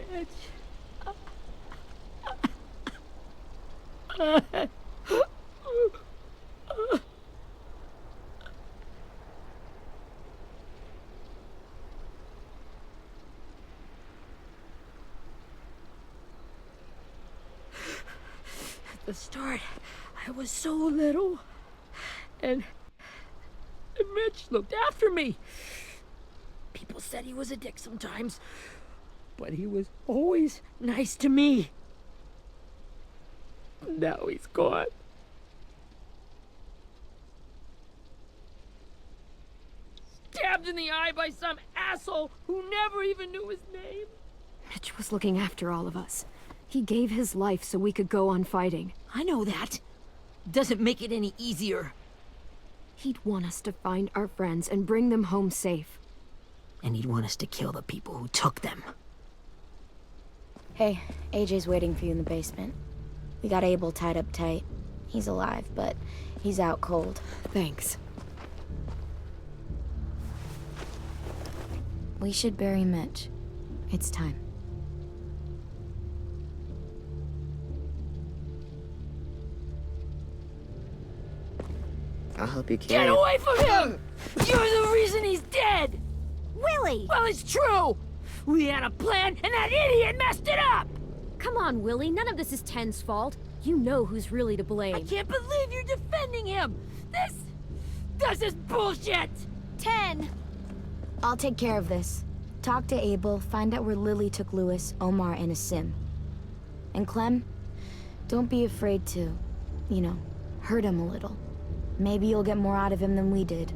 At the start, I was so little, and Mitch looked after me. People said he was a dick sometimes, but he was always nice to me. Now he's gone. Stabbed in the eye by some asshole who never even knew his name. Mitch was looking after all of us. He gave his life so we could go on fighting. I know that. Doesn't make it any easier. He'd want us to find our friends and bring them home safe. And he'd want us to kill the people who took them. Hey, AJ's waiting for you in the basement. We got Abel tied up tight. He's alive, but he's out cold. Thanks. We should bury Mitch. It's time. I'll help you carry Get it. away from him! You're the reason he's dead! Willie! Well, it's true! We had a plan, and that idiot messed it up! Come on, Willie. None of this is Ten's fault. You know who's really to blame. I can't believe you're defending him! This is bullshit! 10! I'll take care of this. Talk to Abel, find out where Lily took Lewis, Omar, and Asim. And Clem, don't be afraid to, you know, hurt him a little. Maybe you'll get more out of him than we did.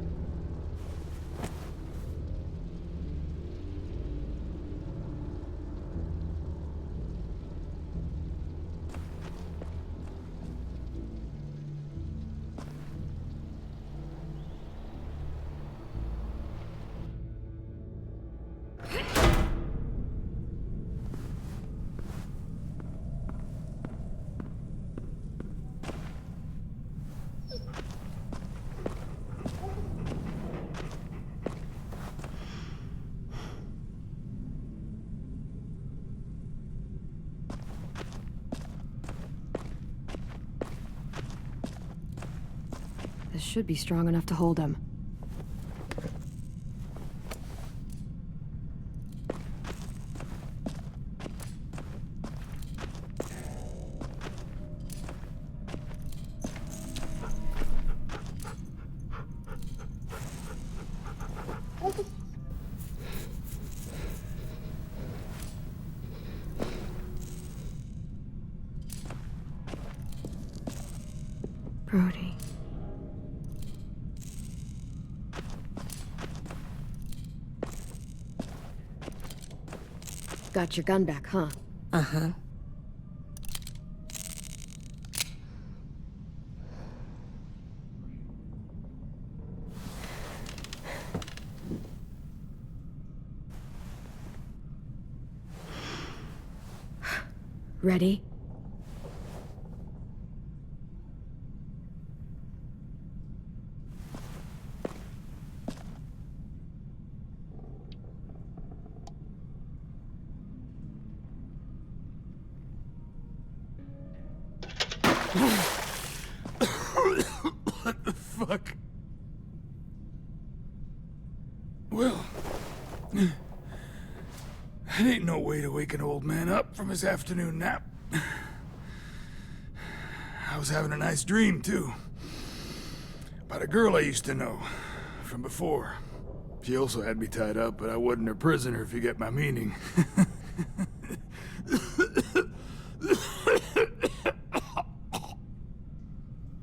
This should be strong enough to hold him. Brody. Got your gun back, huh? Uh-huh. Ready? What the fuck? Well, that ain't no way to wake an old man up from his afternoon nap. I was having a nice dream, too. About a girl I used to know from before. She also had me tied up, but I wasn't her prisoner, if you get my meaning.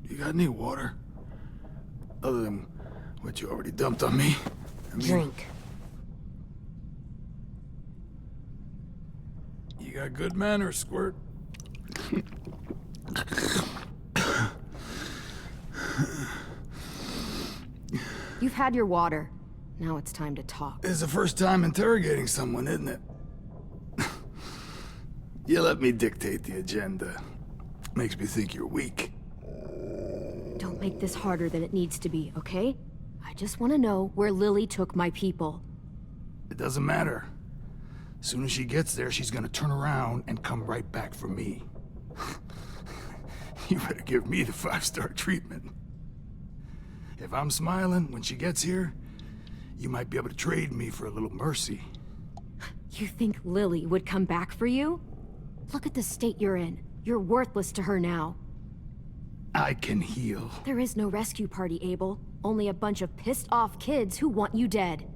You got any water? Other than what you already dumped on me? I mean, Drink. You got good manners, Squirt. You've had your water. Now it's time to talk. It's the first time interrogating someone, isn't it? You let me dictate the agenda. Makes me think you're weak. Don't make this harder than it needs to be, okay? I just want to know where Lily took my people. It doesn't matter. Soon as she gets there, she's gonna turn around and come right back for me. You better give me the 5-star treatment. If I'm smiling when she gets here, you might be able to trade me for a little mercy. You think Lily would come back for you? Look at the state you're in. You're worthless to her now. I can heal. There is no rescue party, Abel. Only a bunch of pissed-off kids who want you dead.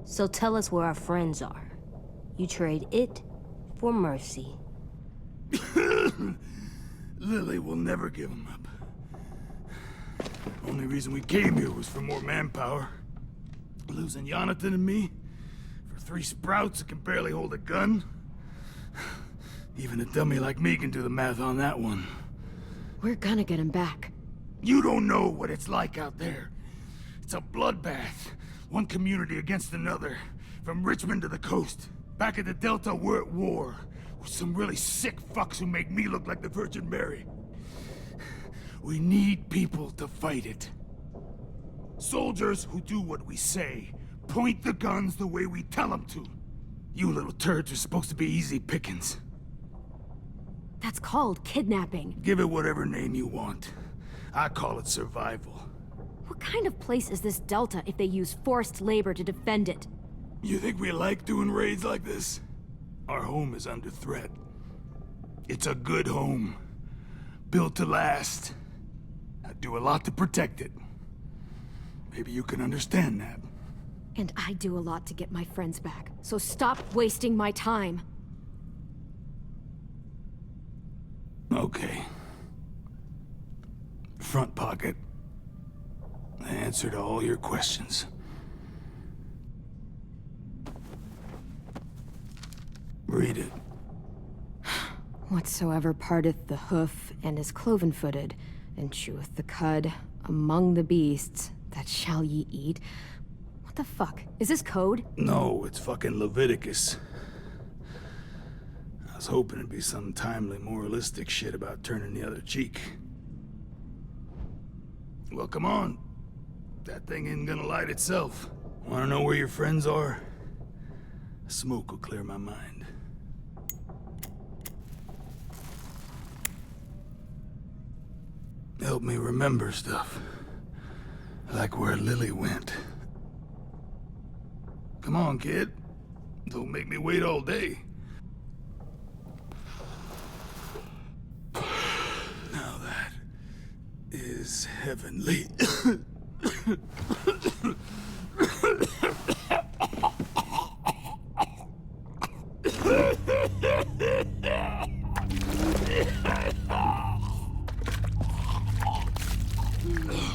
So tell us where our friends are. You trade it for mercy. Lily will never give him up. Only reason we came here was for more manpower. Losing Jonathan and me for 3 sprouts that can barely hold a gun. Even a dummy like me can do the math on that one. We're gonna get him back. You don't know what it's like out there. It's a bloodbath. One community against another. From Richmond to the coast. Back at the Delta, we're at war. With some really sick fucks who make me look like the Virgin Mary. We need people to fight it. Soldiers who do what we say. Point the guns the way we tell them to. You little turds are supposed to be easy pickings. That's called kidnapping. Give it whatever name you want. I call it survival. What kind of place is this Delta if they use forced labor to defend it? You think we like doing raids like this? Our home is under threat. It's a good home. Built to last. I do a lot to protect it. Maybe you can understand that. And I do a lot to get my friends back. So stop wasting my time. Okay. Front pocket. The answer to all your questions. Read it. Whatsoever parteth the hoof and is cloven-footed, and cheweth the cud among the beasts, that shall ye eat. What the fuck? Is this code? No, it's fucking Leviticus. I was hoping it'd be some timely, moralistic shit about turning the other cheek. Well, come on. That thing ain't gonna light itself. Wanna know where your friends are? Smoke will clear my mind. Help me remember stuff. Like where Lily went. Come on, kid. Don't make me wait all day. Now that is heavenly.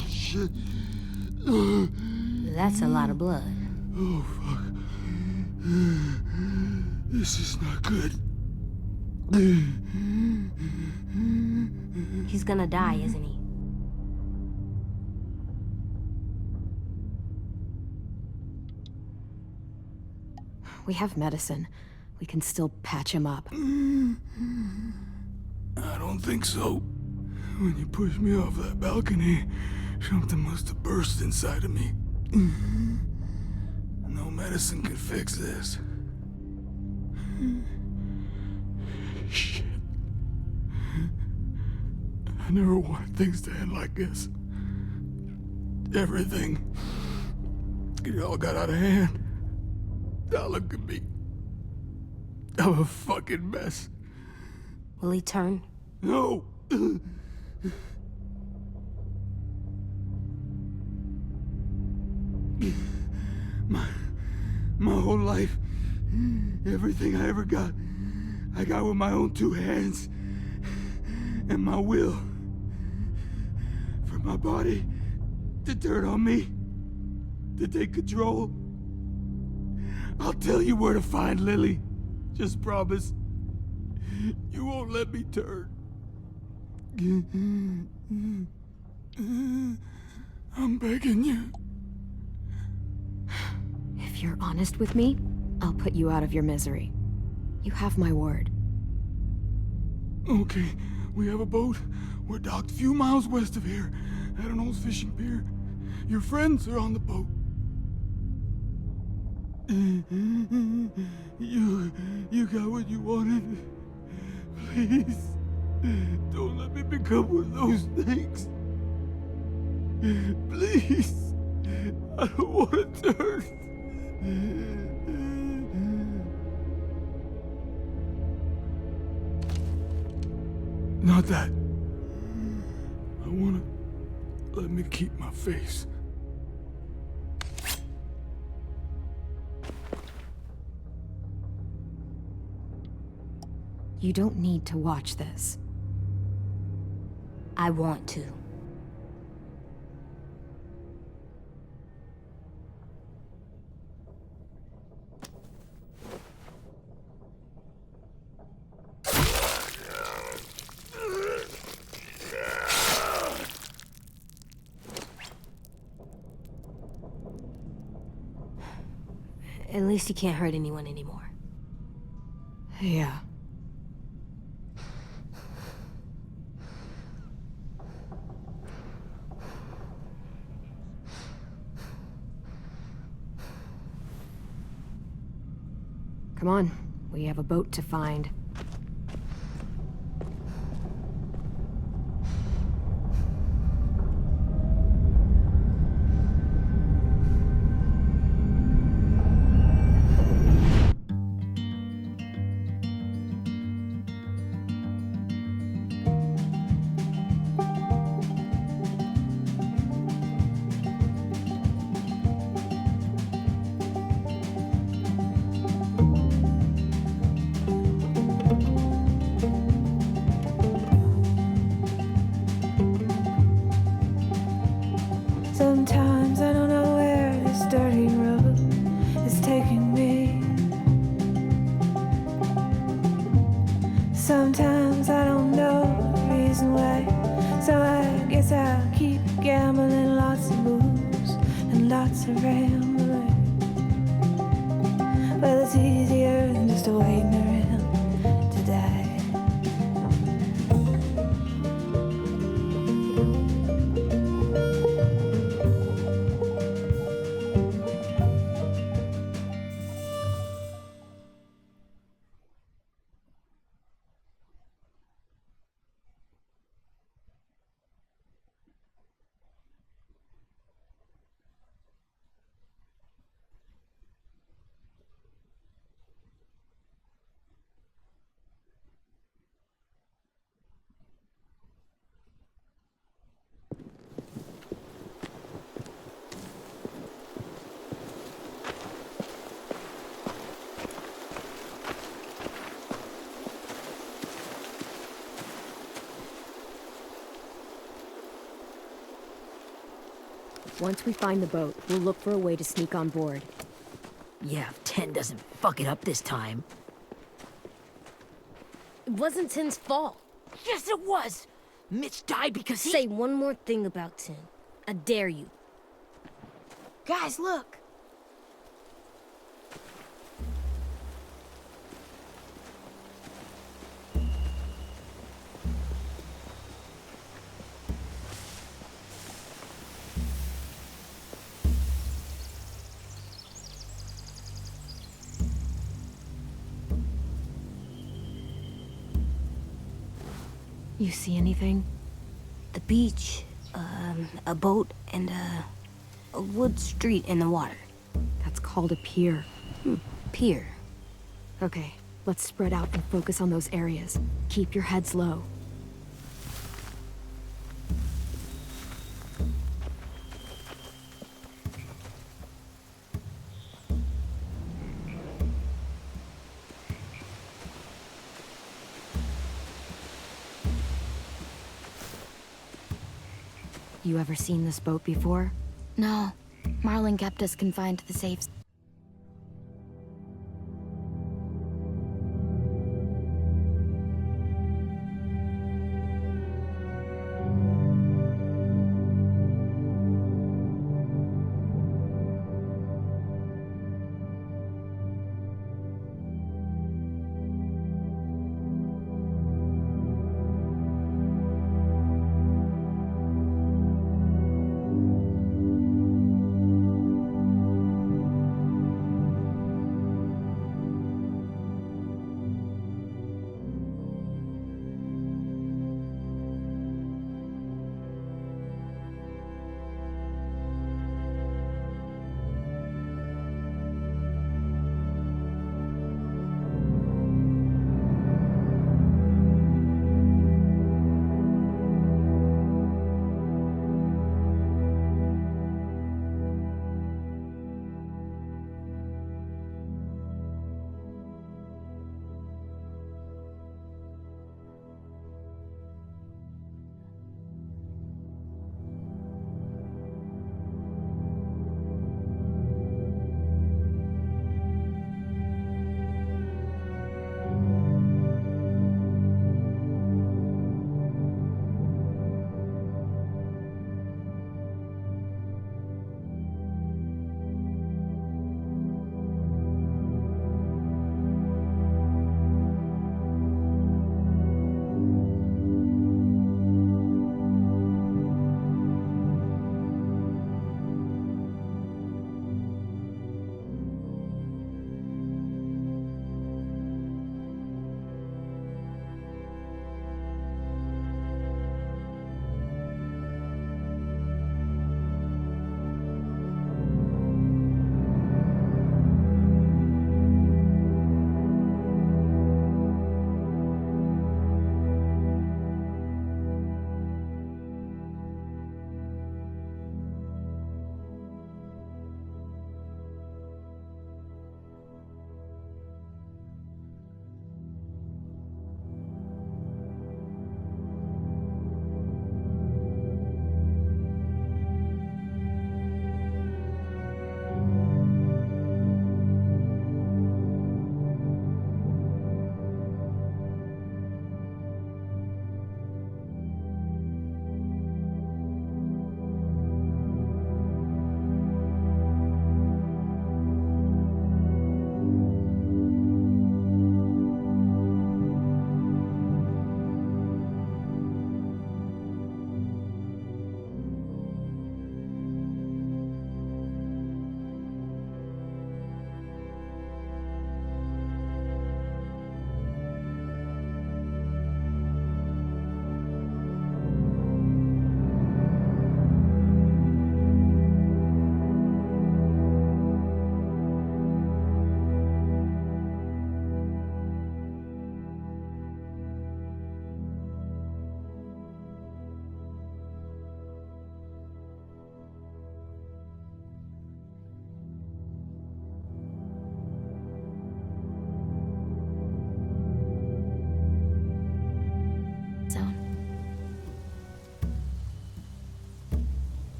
Shit. That's a lot of blood. Oh, fuck. This is not good. He's gonna die, isn't he? We have medicine. We can still patch him up. I don't think so. When you pushed me off that balcony, something must have burst inside of me. No medicine can fix this. Shit. I never wanted things to end like this. Everything. It all got out of hand. Now look at me. I'm a fucking mess. Will he turn? No! My whole life, everything I ever got, I got with my own 2 hands and my will. For my body to turn on me, to take control. I'll tell you where to find Lily. Just promise you won't let me turn. I'm begging you. If you're honest with me, I'll put you out of your misery. You have my word. Okay, we have a boat. We're docked a few miles west of here, at an old fishing pier. Your friends are on the boat. You got what you wanted. Please, don't let me become one of those things. Please, I don't want to turn. Not that. I wanna let me keep my face. You don't need to watch this. I want to. At least you can't hurt anyone anymore. Yeah. Come on, we have a boat to find. Sometimes I don't know where this dirty road is taking me. Sometimes I don't know the reason why. So I guess I'll keep gambling, lots of moves and lots of rambling. Well, it's easier than just waiting around to die. Once we find the boat, we'll look for a way to sneak on board. Yeah, if 10 doesn't fuck it up this time. It wasn't Tin's fault. Yes, it was! Mitch died because he— Say one more thing about Tin. I dare you. Guys, look! You see anything? The beach, a boat, and a wood street in the water. That's called a pier. Pier. Okay, let's spread out and focus on those areas. Keep your heads low. You ever seen this boat before? No, Marlin kept us confined to the safes.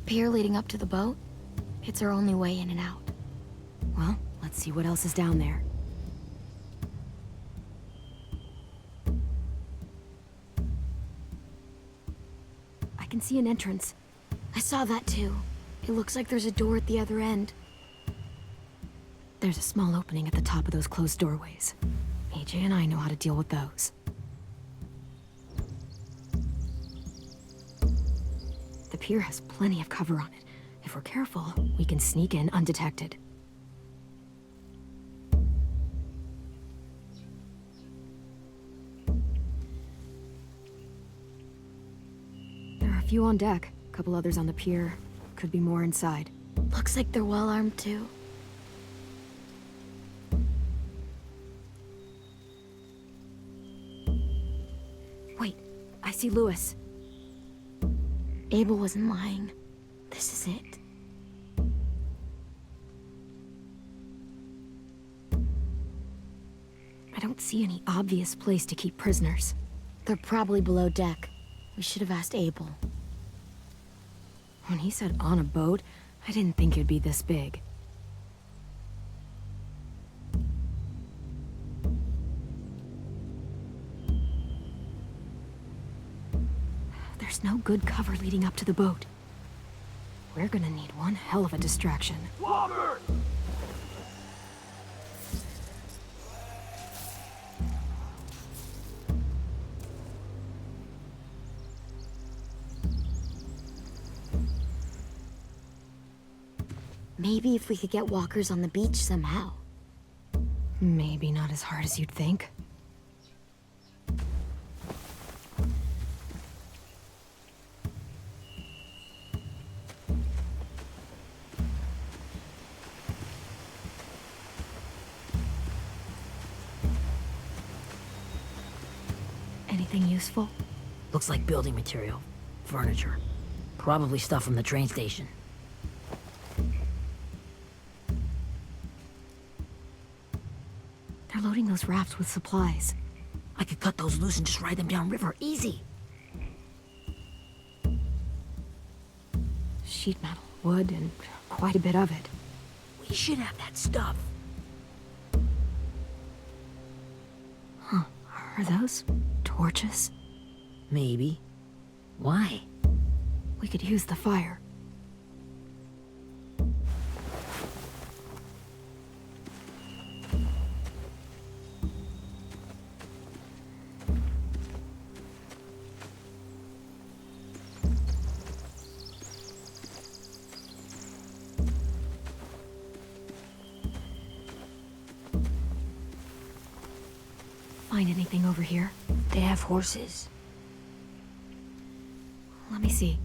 Pier leading up to the boat? It's our only way in and out. Well, let's see what else is down there. I can see an entrance. I saw that too. It looks like there's a door at the other end. There's a small opening at the top of those closed doorways. AJ and I know how to deal with those. The pier has plenty of cover on it. If we're careful, we can sneak in undetected. There are a few on deck, a couple others on the pier. Could be more inside. Looks like they're well armed too. Wait, I see Lewis. Abel wasn't lying. This is it. I don't see any obvious place to keep prisoners. They're probably below deck. We should have asked Abel. When he said on a boat, I didn't think it'd be this big. There's no good cover leading up to the boat. We're gonna need one hell of a distraction. Water! Maybe if we could get walkers on the beach somehow. Maybe not as hard as you'd think. Anything useful? Looks like building material. Furniture. Probably stuff from the train station. They're loading those rafts with supplies. I could cut those loose and just ride them downriver. Easy. Sheet metal, wood, and quite a bit of it. We should have that stuff. Huh. Are those torches? Maybe. Why? We could use the fire. Find anything over here? They have horses. Let me see.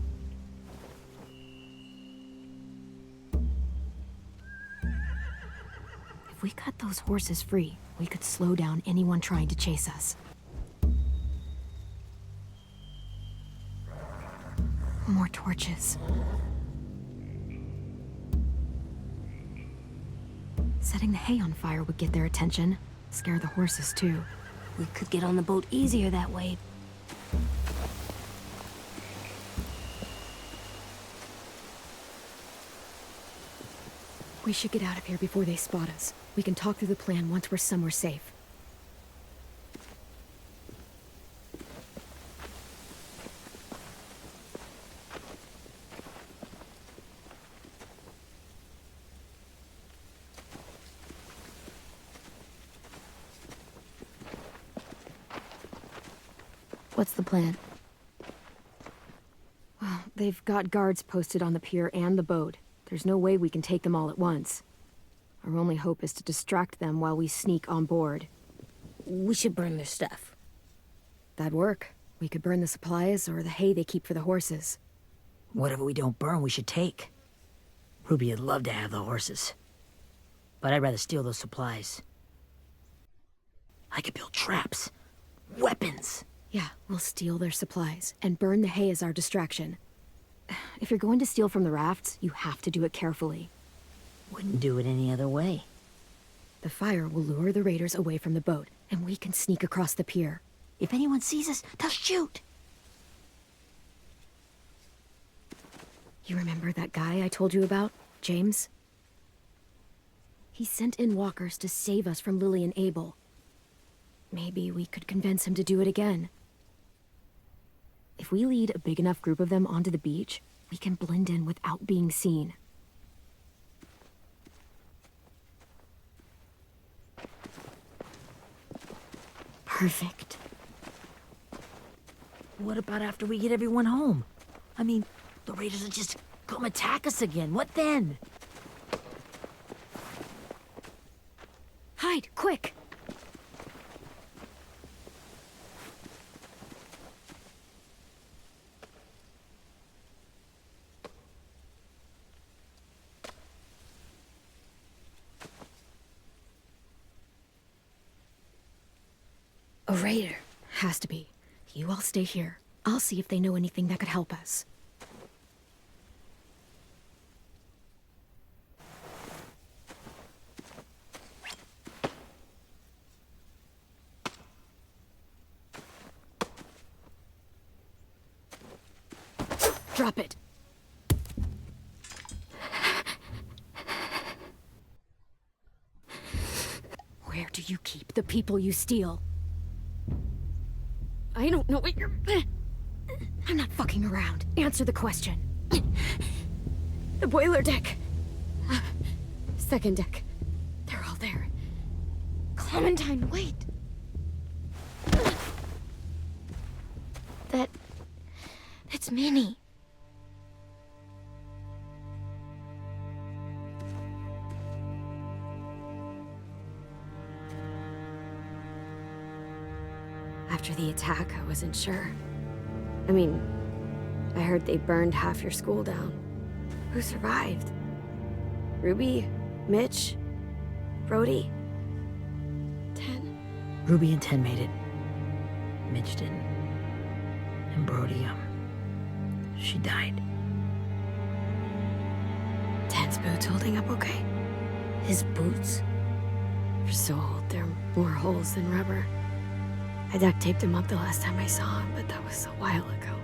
If we cut those horses free, we could slow down anyone trying to chase us. More torches. Setting the hay on fire would get their attention. Scare the horses, too. We could get on the boat easier that way. We should get out of here before they spot us. We can talk through the plan once we're somewhere safe. What's the plan? Well, they've got guards posted on the pier and the boat. There's no way we can take them all at once. Our only hope is to distract them while we sneak on board. We should burn their stuff. That'd work. We could burn the supplies or the hay they keep for the horses. Whatever we don't burn, we should take. Ruby would love to have the horses. But I'd rather steal those supplies. I could build traps. Weapons. Yeah, we'll steal their supplies and burn the hay as our distraction. If you're going to steal from the rafts, you have to do it carefully. Wouldn't do it any other way. The fire will lure the raiders away from the boat, and we can sneak across the pier. If anyone sees us, they'll shoot. You remember that guy I told you about, James? He sent in walkers to save us from Lily and Abel. Maybe we could convince him to do it again. If we lead a big enough group of them onto the beach, we can blend in without being seen. Perfect. What about after we get everyone home? I mean, the raiders will just come attack us again. What then? Hide, quick! A raider. Has to be. You all stay here. I'll see if they know anything that could help us. Drop it. Where do you keep the people you steal? I don't know what you're... I'm not fucking around. Answer the question. The boiler deck. Second deck. They're all there. Clementine, wait. That's Minnie. After the attack, I wasn't sure. I mean, I heard they burned half your school down. Who survived? Ruby? Mitch? Brody? 10? Ruby and 10 made it. Mitch didn't. And Brody, she died. 10's boots holding up okay? His boots? They're so old, there are more holes than rubber. I duct taped him up the last time I saw him, but that was a while ago.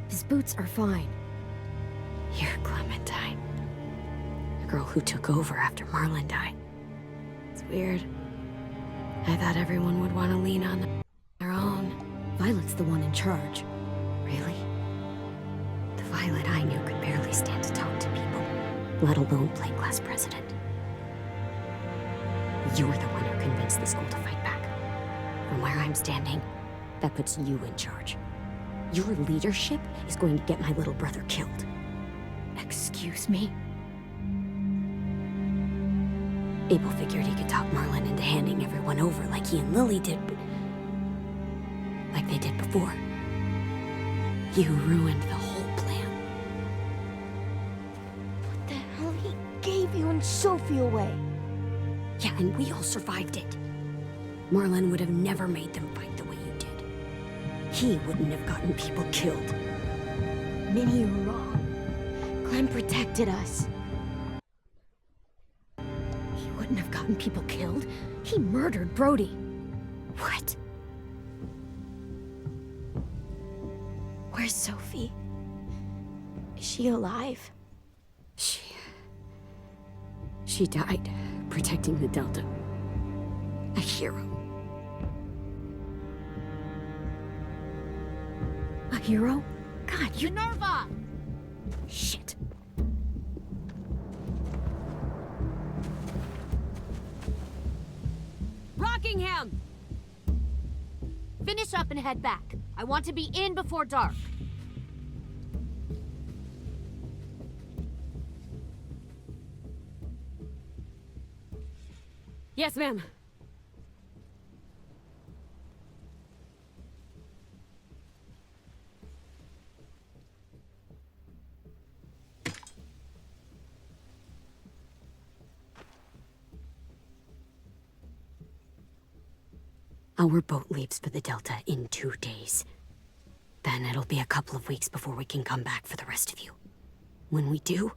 His boots are fine. You're Clementine. The girl who took over after Marlon died. It's weird. I thought everyone would want to lean on their own. Violet's the one in charge. Really? The Violet I knew could barely stand to talk to people, let alone play class president. You're the one who convinced the school to fight back. From where I'm standing, that puts you in charge. Your leadership is going to get my little brother killed. Excuse me? Abel figured he could talk Marlon into handing everyone over like he and Lily did, but... like they did before. You ruined the whole plan. What the hell? He gave you and Sophie away. Yeah, and we all survived it. Marlon would have never made them fight the way you did. He wouldn't have gotten people killed. Minnie, you're wrong. Clem protected us. He wouldn't have gotten people killed. He murdered Brody. What? Where's Sophie? Is she alive? She died protecting the Delta. A hero. A hero? God, you... Minerva! Shit. Rockingham! Finish up and head back. I want to be in before dark. Yes, ma'am. Our boat leaves for the Delta in 2 days. Then it'll be a couple of weeks before we can come back for the rest of you. When we do,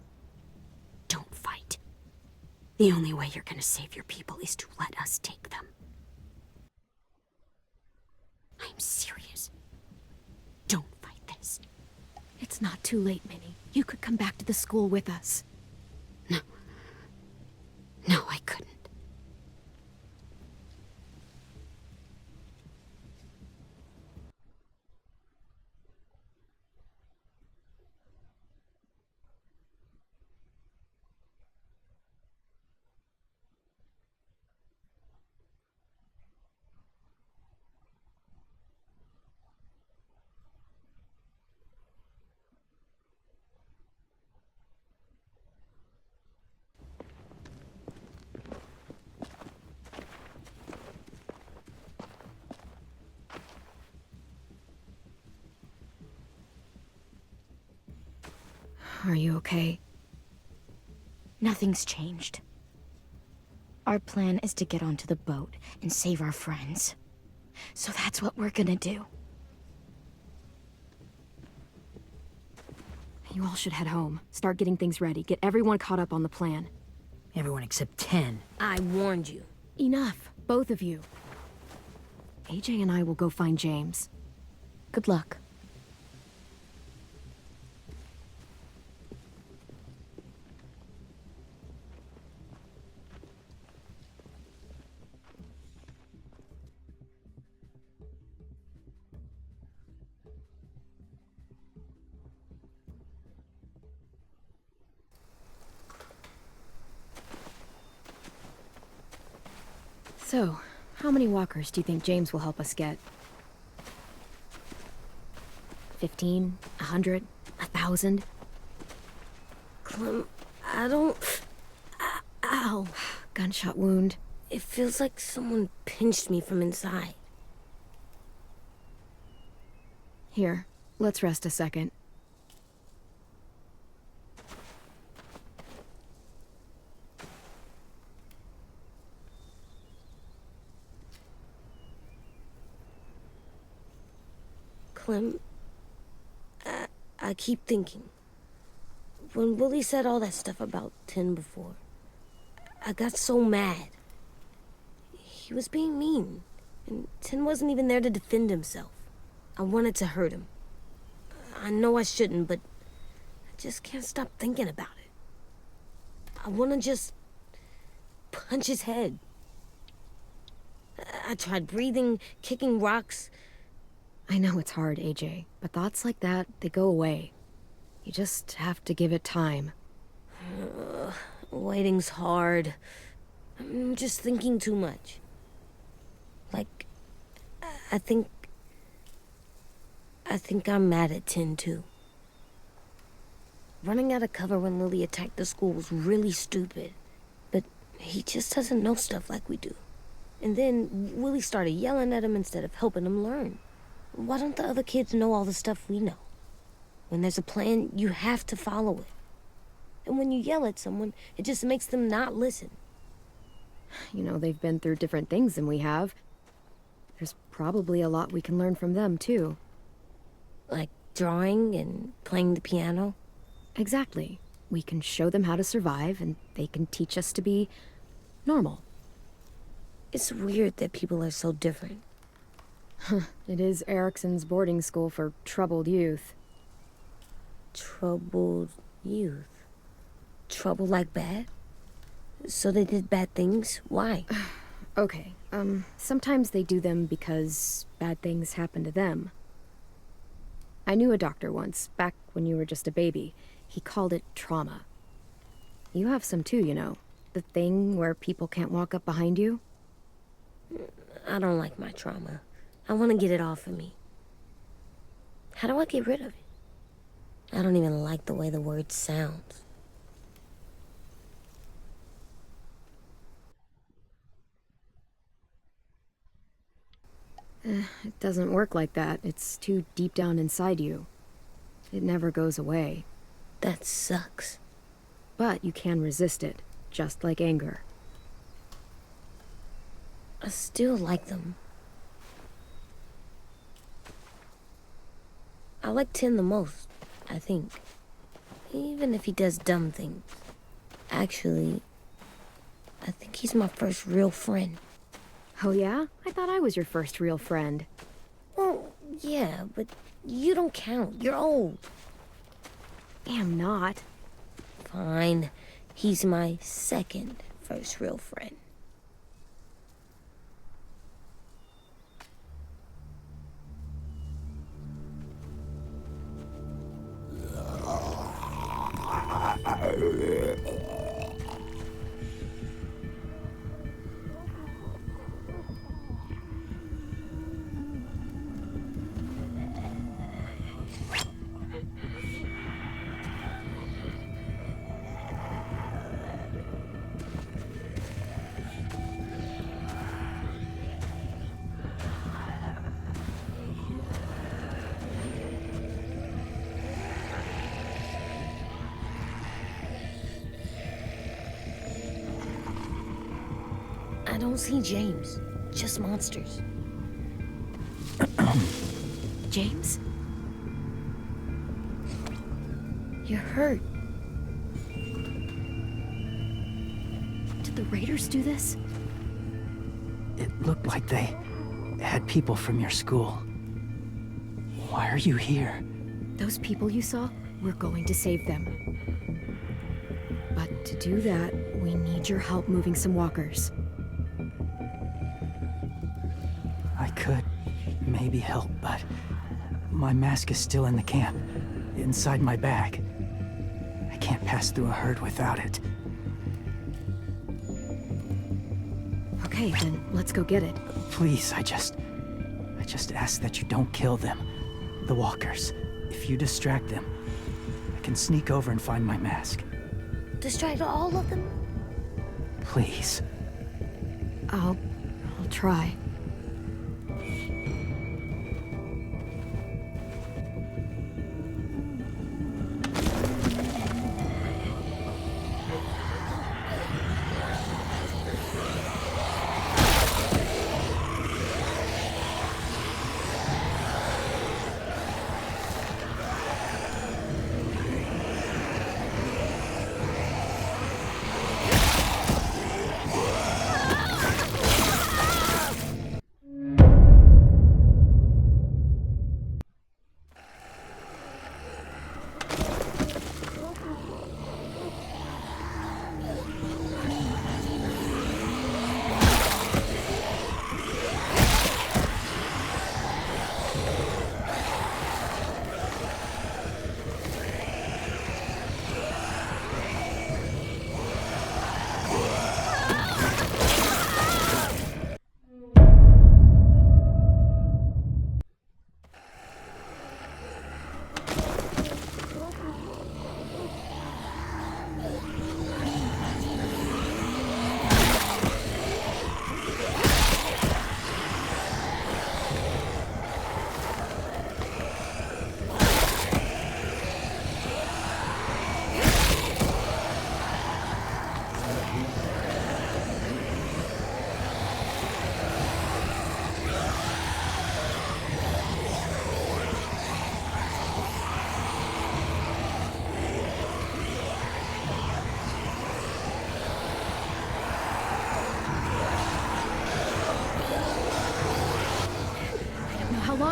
don't fight. The only way you're gonna save your people is to let us take them. I'm serious. Don't fight this. It's not too late, Minnie. You could come back to the school with us. No. No, I couldn't. Are you okay? Nothing's changed. Our plan is to get onto the boat and save our friends. So that's what we're gonna do. You all should head home. Start getting things ready. Get everyone caught up on the plan. Everyone except 10. I warned you. Enough, both of you. AJ and I will go find James. Good luck. So, how many walkers do you think James will help us get? 15? 100? 1,000? Clem, I don't... Ow. Gunshot wound. It feels like someone pinched me from inside. Here, let's rest a second. Clem, I keep thinking. When Willie said all that stuff about 10 before, I got so mad. He was being mean, and 10 wasn't even there to defend himself. I wanted to hurt him. I know I shouldn't, but I just can't stop thinking about it. I want to just punch his head. I tried breathing, kicking rocks. I know it's hard, AJ, but thoughts like that, they go away. You just have to give it time. Waiting's hard. I'm just thinking too much. Like, I think I'm mad at 10 too. Running out of cover when Lily attacked the school was really stupid. But he just doesn't know stuff like we do. And then Willie started yelling at him instead of helping him learn. Why don't the other kids know all the stuff we know? When there's a plan, you have to follow it. And when you yell at someone, it just makes them not listen. You know, they've been through different things than we have. There's probably a lot we can learn from them, too. Like drawing and playing the piano. Exactly. We can show them how to survive, and they can teach us to be normal. It's weird that people are so different. It is Erickson's boarding school for troubled youth. Troubled youth? Trouble like bad? So they did bad things? Why? Okay, sometimes they do them because bad things happen to them. I knew a doctor once, back when you were just a baby. He called it trauma. You have some too, you know. The thing where people can't walk up behind you. I don't like my trauma. I want to get it off of me. How do I get rid of it? I don't even like the way the word sounds. It doesn't work like that. It's too deep down inside you. It never goes away. That sucks. But you can resist it, just like anger. I still like them. I like 10 the most, I think. Even if he does dumb things. Actually, I think he's my first real friend. Oh yeah? I thought I was your first real friend. Well, yeah, but you don't count. You're old. am not. Fine. He's my second first real friend. I don't see James, just monsters. James? You're hurt. Did the raiders do this? It looked like they had people from your school. Why are you here? Those people you saw, we're going to save them. But to do that, we need your help moving some walkers. I could maybe help, but my mask is still in the camp, inside my bag. I can't pass through a herd without it. Okay, then let's go get it. Please, I just ask that you don't kill them. The walkers. If you distract them, I can sneak over and find my mask. Distract all of them? Please. I'll try.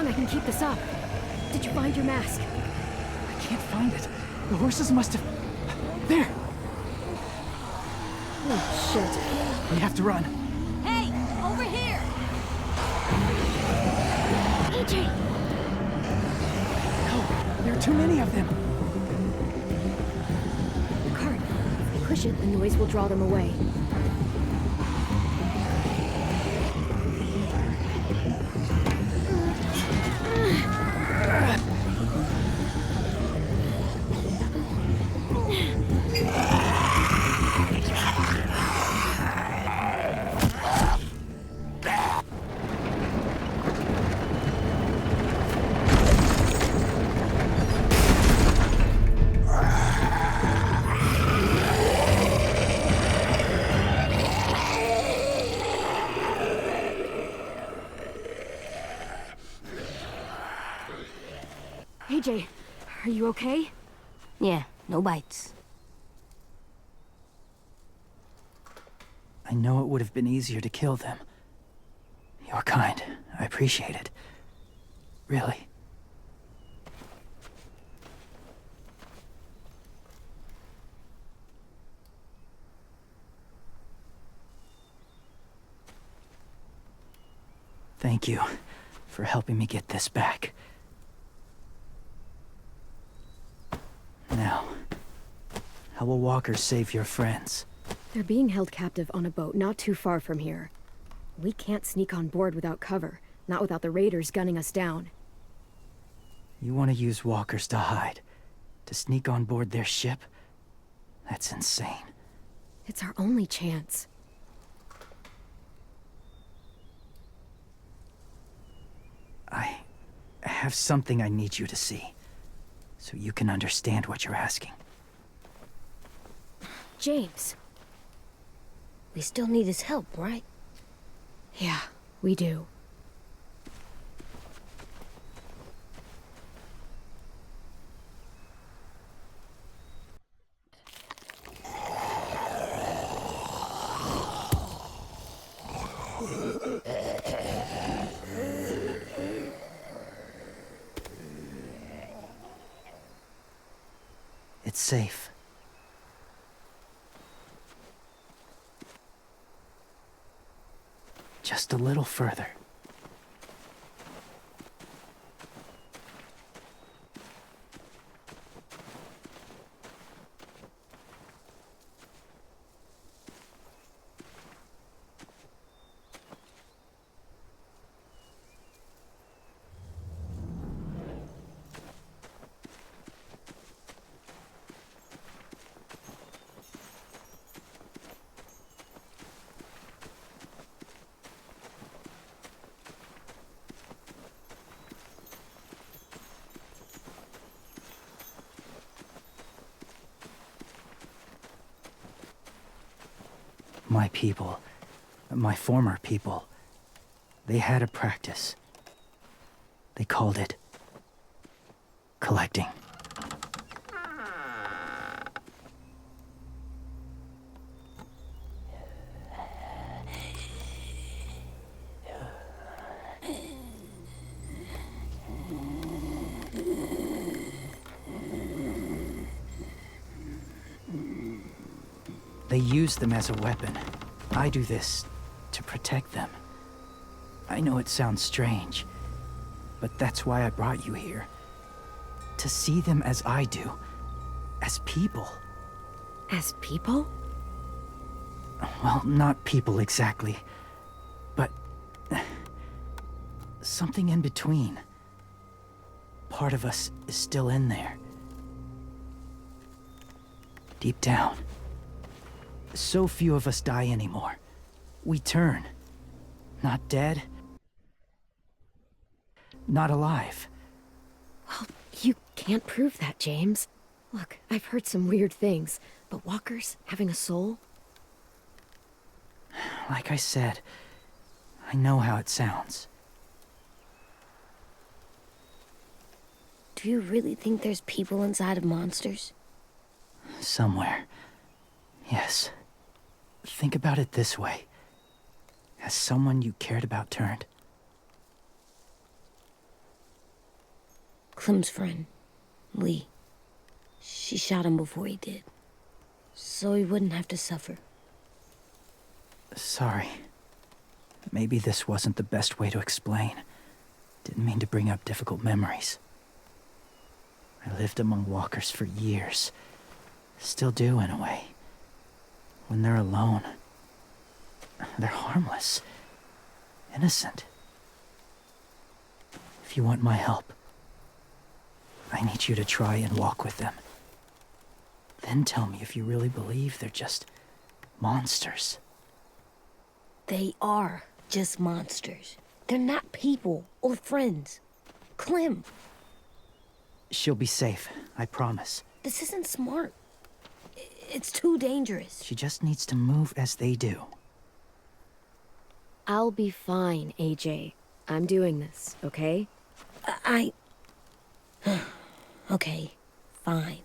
I can keep this up. Did you find your mask? I can't find it. The horses must have... There! Oh, shit. We have to run. Hey! Over here! AJ! No, there are too many of them. The cart. If we push it, the noise will draw them away. AJ, are you okay? Yeah, no bites. I know it would have been easier to kill them. You're kind. I appreciate it. Really. Thank you for helping me get this back. Now, how will walkers save your friends? They're being held captive on a boat not too far from here. We can't sneak on board without cover, not without the raiders gunning us down. You want to use walkers to hide? To sneak on board their ship? That's insane. It's our only chance. I have something I need you to see, so you can understand what you're asking. James. We still need his help, right? Yeah, we do. It's safe. Just a little further. My people, my former people, they had a practice. They called it collecting. They use them as a weapon. I do this to protect them. I know it sounds strange, but that's why I brought you here. To see them as I do, as people. As people? Well, not people exactly, but something in between. Part of us is still in there. Deep down. So few of us die anymore. We turn. Not dead. Not alive. Well, you can't prove that, James. Look, I've heard some weird things, but walkers having a soul? Like I said, I know how it sounds. Do you really think there's people inside of monsters? Somewhere. Yes. Think about it this way. Has someone you cared about turned? Clem's friend, Lee. She shot him before he did. So he wouldn't have to suffer. Sorry. Maybe this wasn't the best way to explain. Didn't mean to bring up difficult memories. I lived among walkers for years. Still do, in a way. When they're alone, they're harmless. Innocent. If you want my help, I need you to try and walk with them. Then tell me if you really believe they're just monsters. They are just monsters. They're not people or friends. Clem, She'll be safe, I promise. this isn't smart. It's too dangerous. She just needs to move as they do. I'll be fine, AJ. I'm doing this, okay? Okay, fine.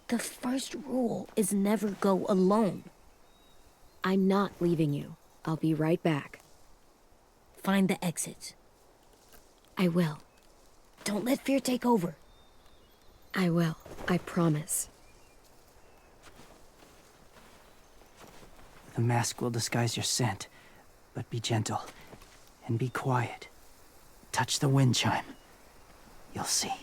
The first rule is never go alone. I'm not leaving you. I'll be right back. Find the exits. I will. Don't let fear take over. I will. I promise. The mask will disguise your scent, but be gentle and be quiet. Touch the wind chime. You'll see.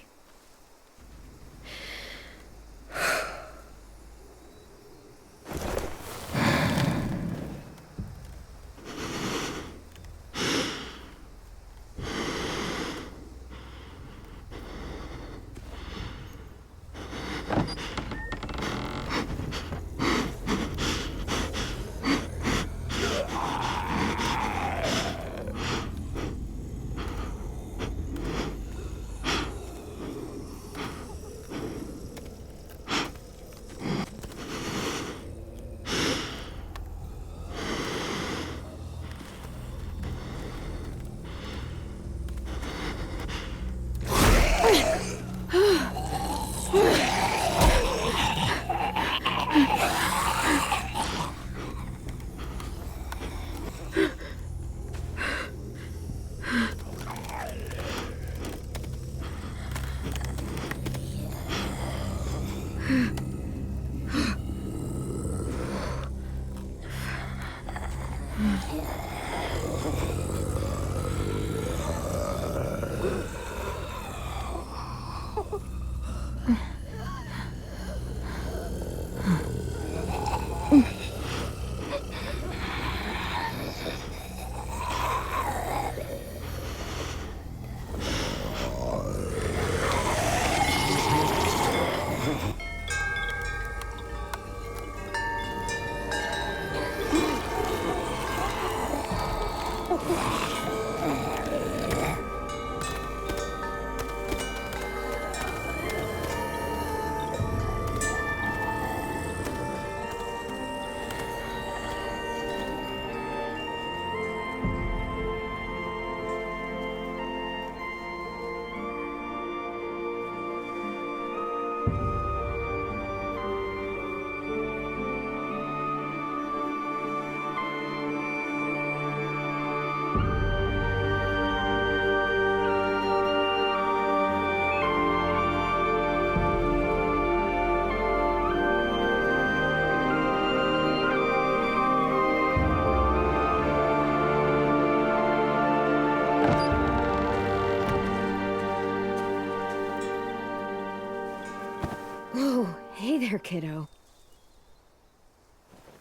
Oh, hey there, kiddo.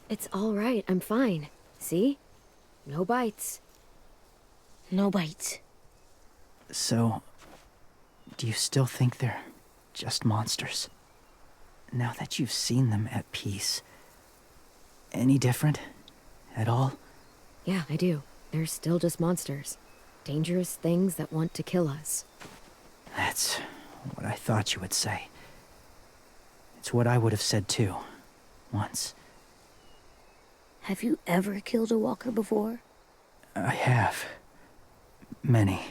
It's all right, I'm fine. See? No bites. No bites. So, do you still think they're just monsters? Now that you've seen them at peace, any different at all? Yeah, I do. They're still just monsters. Dangerous things that want to kill us. That's what I thought you would say. It's what I would have said too, once. Have you ever killed a walker before? I have. Many.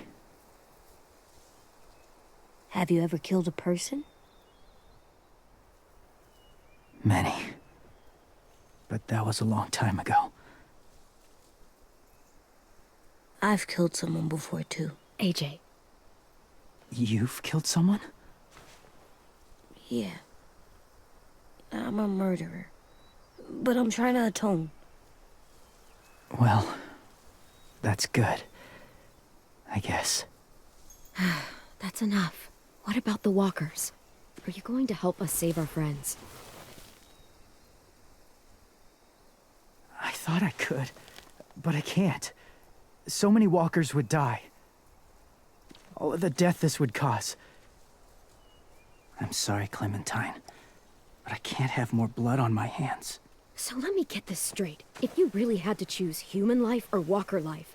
Have you ever killed a person? Many. But that was a long time ago. I've killed someone before too. AJ. You've killed someone? Yeah. I'm a murderer. But I'm trying to atone. Well, that's good. I guess. That's enough. What about the walkers? Are you going to help us save our friends? I thought I could, but I can't. So many walkers would die. All of the death this would cause. I'm sorry, Clementine, but I can't have more blood on my hands. So let me get this straight. If you really had to choose human life or walker life,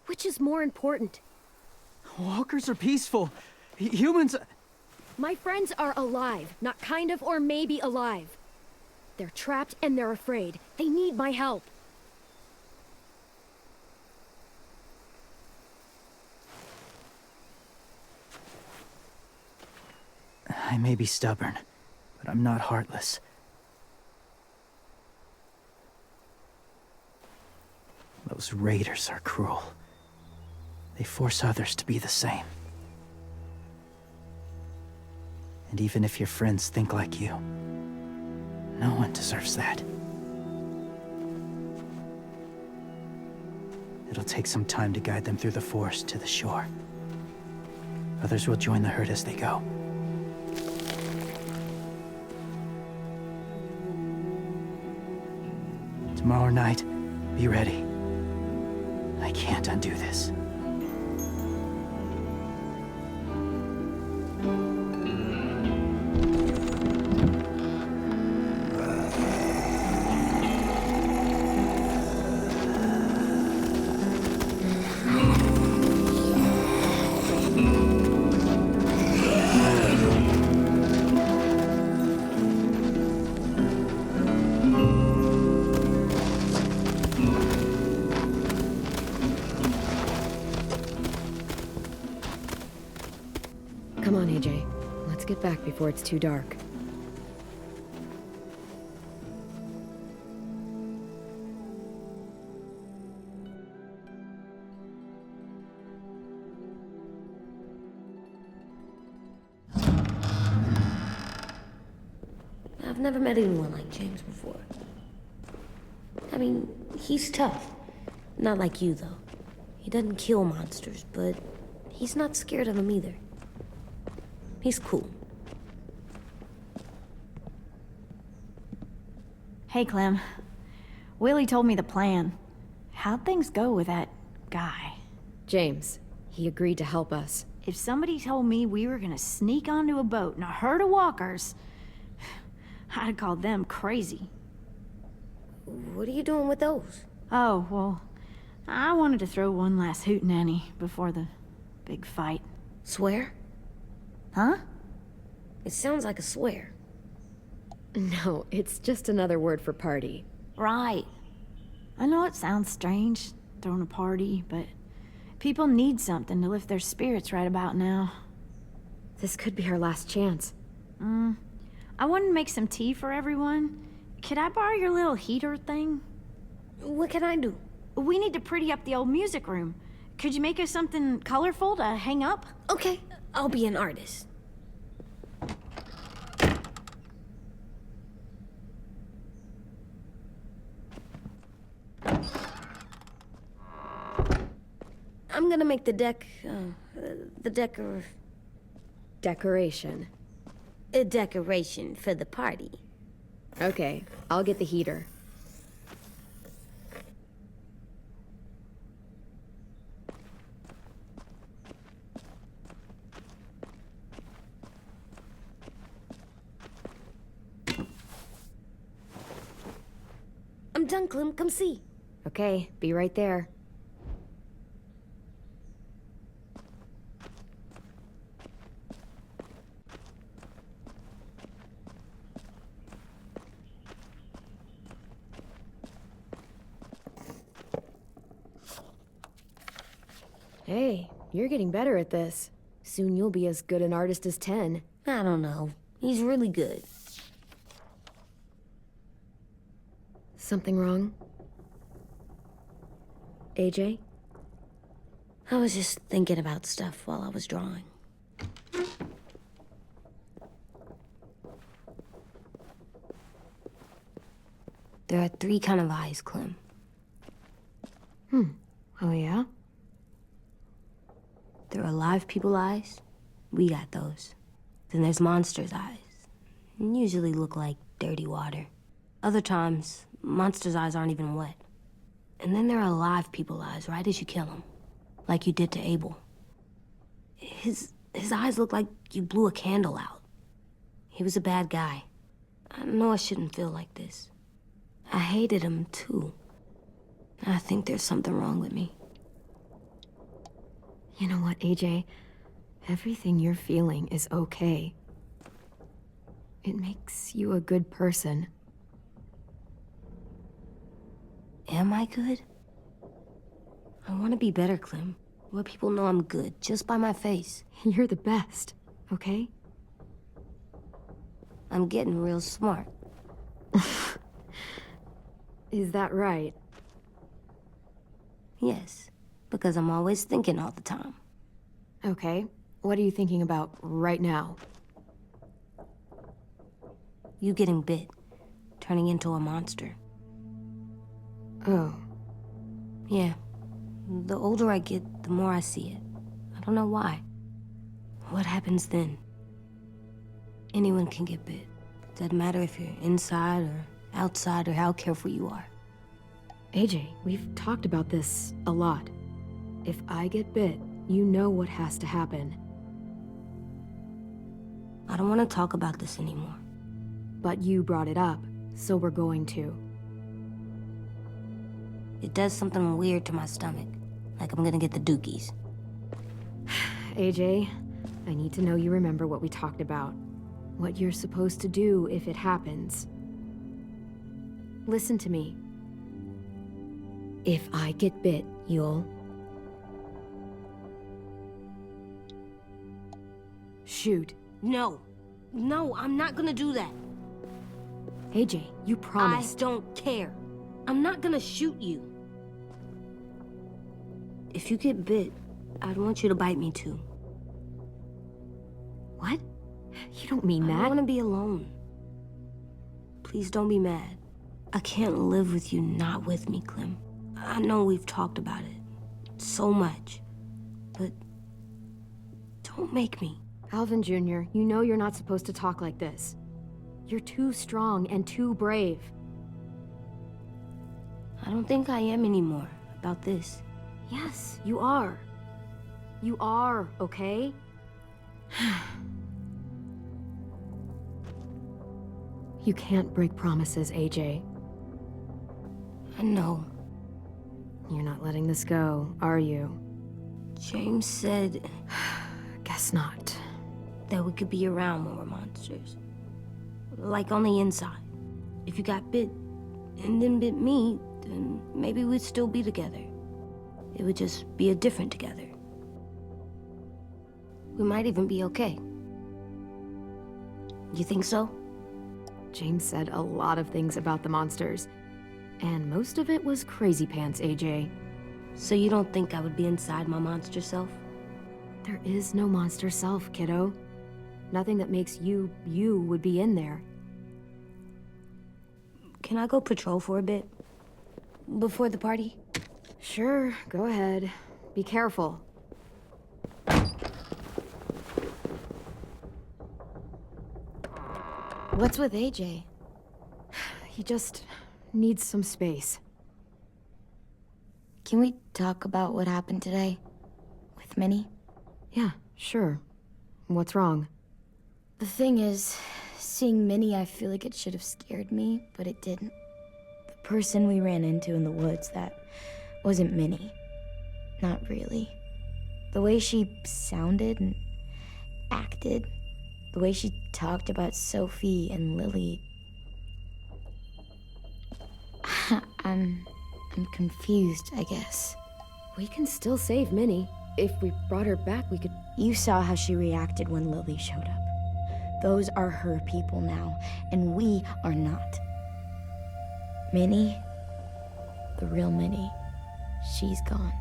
which is more important? Walkers are peaceful. Humans... My friends are alive, not kind of or maybe alive. They're trapped and they're afraid. They need my help. I may be stubborn, but I'm not heartless. Those raiders are cruel. They force others to be the same. And even if your friends think like you, no one deserves that. It'll take some time to guide them through the forest to the shore. Others will join the herd as they go. Tomorrow night, be ready. I can't undo this. Come on, AJ. Let's get back before it's too dark. I've never met anyone like James before. I mean, he's tough. Not like you, though. He doesn't kill monsters, but he's not scared of them either. He's cool. Hey, Clem. Willie told me the plan. How'd things go with that guy? James, he agreed to help us. If somebody told me we were gonna sneak onto a boat in a herd of walkers, I'd have called them crazy. What are you doing with those? Oh, well, I wanted to throw one last hootenanny before the big fight. Swear? Huh? It sounds like a swear. No, it's just another word for party. Right. I know it sounds strange, throwing a party, but people need something to lift their spirits right about now. This could be our last chance. I wanted to make some tea for everyone. Could I borrow your little heater thing? What can I do? We need to pretty up the old music room. Could you make us something colorful to hang up? Okay, I'll be an artist. I'm gonna make the Decoration. a decoration for the party. Okay, I'll get the heater. I'm done, Clem. Come see. Okay, be right there. Hey, you're getting better at this. Soon you'll be as good an artist as 10. I don't know. He's really good. Something wrong? AJ? I was just thinking about stuff while I was drawing. There are 3 kind of eyes, Clem. Oh yeah? There are live people eyes. We got those. Then there's monsters' eyes. Usually look like dirty water. Other times, monsters' eyes aren't even wet. And then there are live people eyes right as you kill them. Like you did to Abel. His eyes look like you blew a candle out. He was a bad guy. I know I shouldn't feel like this. I hated him too. I think there's something wrong with me. You know what, AJ? Everything you're feeling is okay. It makes you a good person. Am I good? I want to be better, Clem. Let people know I'm good, just by my face. You're the best, okay? I'm getting real smart. Is that right? Yes, because I'm always thinking all the time. Okay. What are you thinking about right now? You getting bit, turning into a monster. Oh. Yeah. The older I get, the more I see it. I don't know why. What happens then? Anyone can get bit. Doesn't matter if you're inside or outside or how careful you are. AJ, we've talked about this a lot. If I get bit, you know what has to happen. I don't want to talk about this anymore. But you brought it up, so we're going to. It does something weird to my stomach. Like I'm gonna get the dookies. AJ, I need to know you remember what we talked about. What you're supposed to do if it happens. Listen to me. If I get bit, you'll... shoot. No. No, I'm not gonna do that. AJ, you promised. I don't care. I'm not gonna shoot you. If you get bit, I'd want you to bite me too. What? You don't mean I that. don't want to be alone. Please don't be mad. I can't live with you not with me, Clem. I know we've talked about it so much, but don't make me. Alvin Jr., you know you're not supposed to talk like this. You're too strong and too brave. I don't think I am anymore about this. Yes, you are. You are, okay? You can't break promises, AJ. I know. You're not letting this go, are you? James said Guess not. that we could be around when we're monsters. Like on the inside. If you got bit and then bit me, then maybe we'd still be together. It would just be a different together. We might even be okay. You think so? James said a lot of things about the monsters, and most of it was crazy pants, AJ. So you don't think I would be inside my monster self? There is no monster self, kiddo. Nothing that makes you, you would be in there. Can I go patrol for a bit? Before the party? Sure, go ahead. Be careful. What's with AJ? He just needs some space. Can we talk about what happened today? With Minnie? Yeah, sure. What's wrong? The thing is, seeing Minnie, I feel like it should have scared me, but it didn't. The person we ran into in the woods, that wasn't Minnie. Not really. The way she sounded and acted, the way she talked about Sophie and Lily. I'm confused, I guess. We can still save Minnie. If we brought her back, we could... You saw how she reacted when Lily showed up. Those are her people now, and we are not. Minnie, the real Minnie, she's gone.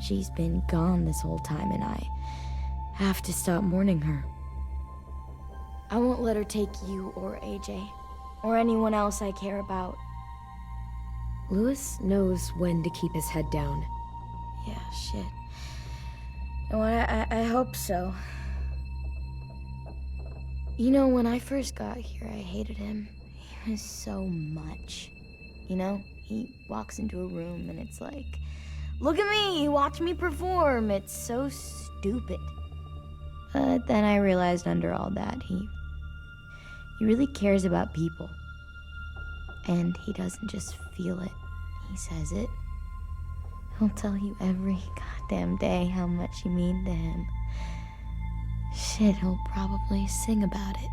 She's been gone this whole time, and I have to stop mourning her. I won't let her take you or AJ, or anyone else I care about. Louis knows when to keep his head down. Yeah, shit. No, I hope so. You know, when I first got here, I hated him. He was so much. You know, he walks into a room and it's like, look at me, watch me perform. It's so stupid. But then I realized under all that, he really cares about people. And he doesn't just feel it, he says it. He'll tell you every goddamn day how much you mean to him. Shit, he'll probably sing about it.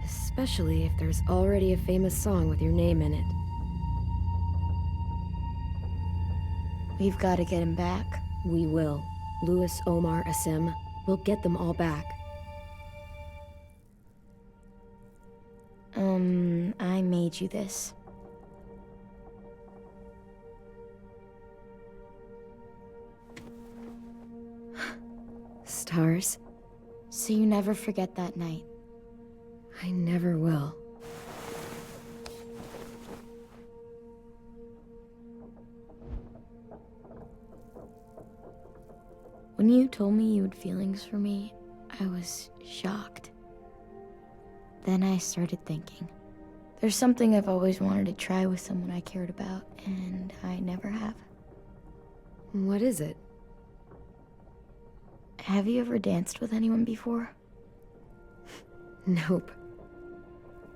Especially if there's already a famous song with your name in it. We've got to get him back. We will. Louis, Omar, Asim. We'll get them all back. I made you this. Stars? So you never forget that night. I never will. When you told me you had feelings for me, I was shocked. Then I started thinking. There's something I've always wanted to try with someone I cared about, and I never have. What is it? Have you ever danced with anyone before? Nope.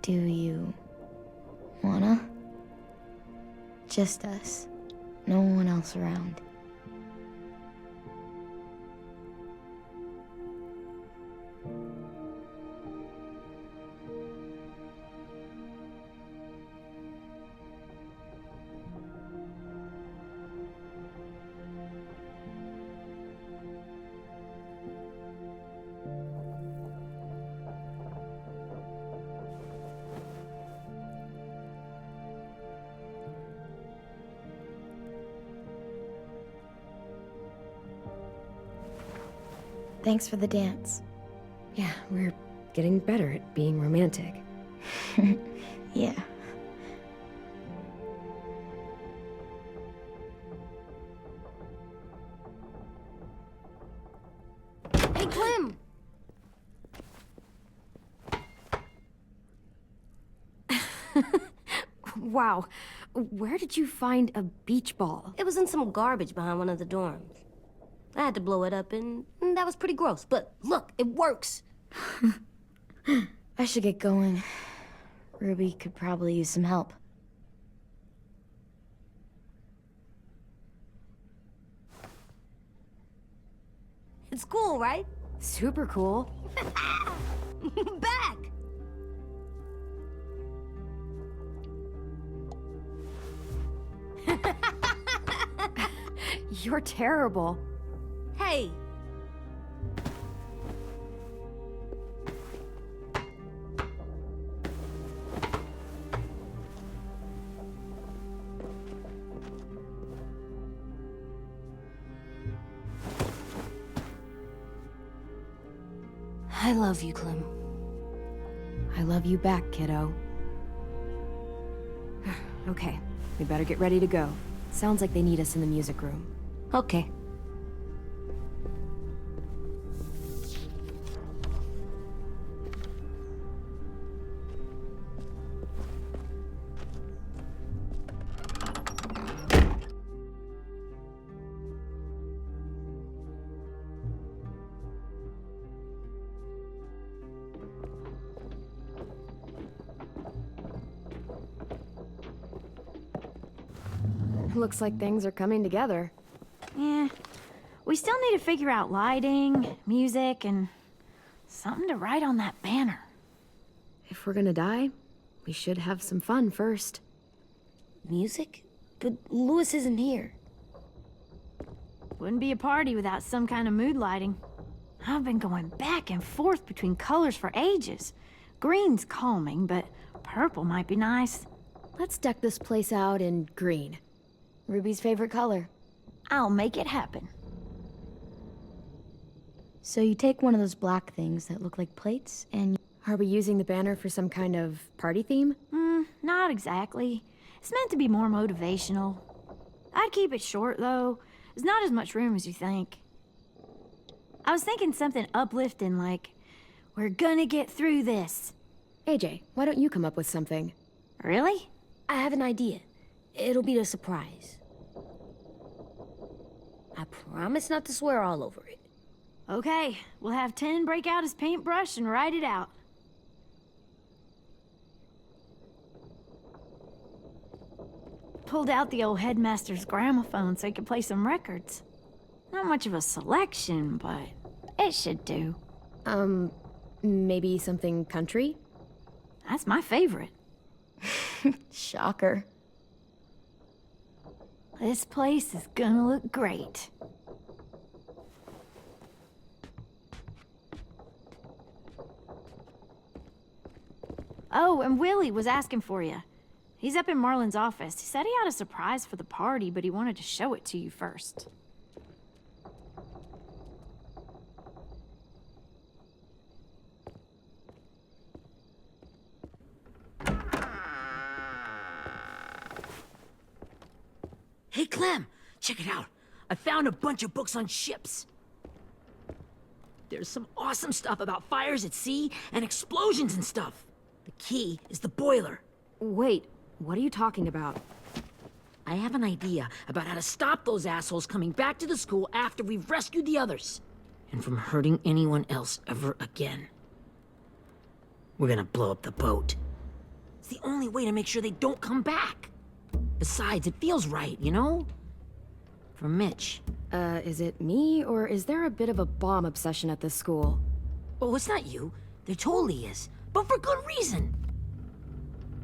Do you wanna? Just us. No one else around. Thanks for the dance. Yeah, we're getting better at being romantic. Yeah. Hey, Clem! Wow, where did you find a beach ball? It was in some garbage behind one of the dorms. I had to blow it up, and that was pretty gross. But look, it works. I should get going. Ruby could probably use some help. It's cool, right? Super cool. Back! You're terrible. Hey! I love you, Clem. I love you back, kiddo. Okay, we better get ready to go. Sounds like they need us in the music room. Okay. Looks like things are coming together. Yeah. We still need to figure out lighting, music, and something to write on that banner. If we're gonna die, we should have some fun first. Music? But Louis isn't here. Wouldn't be a party without some kind of mood lighting. I've been going back and forth between colors for ages. Green's calming, but purple might be nice. Let's deck this place out in green. Ruby's favorite color. I'll make it happen. So you take one of those black things that look like plates, and Are we using the banner for some kind of party theme? Not exactly. It's meant to be more motivational. I'd keep it short, though. There's not as much room as you think. I was thinking something uplifting like, we're gonna get through this. AJ, why don't you come up with something? Really? I have an idea. It'll be a surprise. I promise not to swear all over it. Okay, we'll have 10 break out his paintbrush and write it out. Pulled out the old headmaster's gramophone so he could play some records. Not much of a selection, but it should do. Maybe something country? That's my favorite. shocker. This place is gonna look great. Oh, and Willie was asking for you. He's up in Marlon's office. He said he had a surprise for the party, but he wanted to show it to you first. Hey, Clem, check it out. I found a bunch of books on ships. There's some awesome stuff about fires at sea and explosions and stuff. The key is the boiler. Wait, what are you talking about? I have an idea about how to stop those assholes coming back to the school after we've rescued the others. And from hurting anyone else ever again. We're gonna blow up the boat. It's the only way to make sure they don't come back. Besides, it feels right, you know? For Mitch. Is it me, or is there a bit of a bomb obsession at this school? Oh, it's not you. There totally is. But for good reason.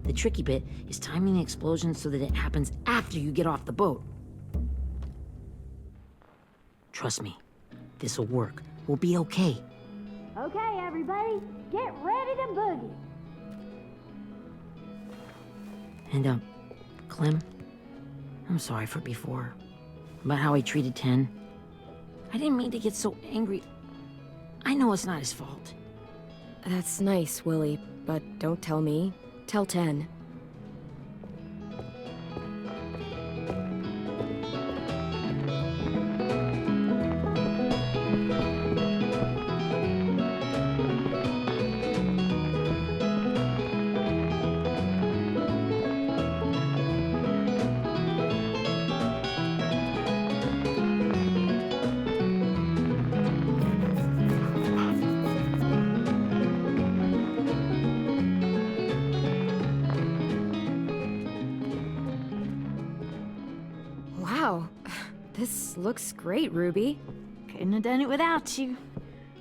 The tricky bit is timing the explosion so that it happens after you get off the boat. Trust me, this'll work. We'll be okay. Okay, everybody, get ready to boogie. And, Clem, I'm sorry for before. About how he treated Ten. I didn't mean to get so angry. I know it's not his fault. That's nice, Willie, but don't tell me. Tell 10. Wow, this looks great, Ruby. Couldn't have done it without you.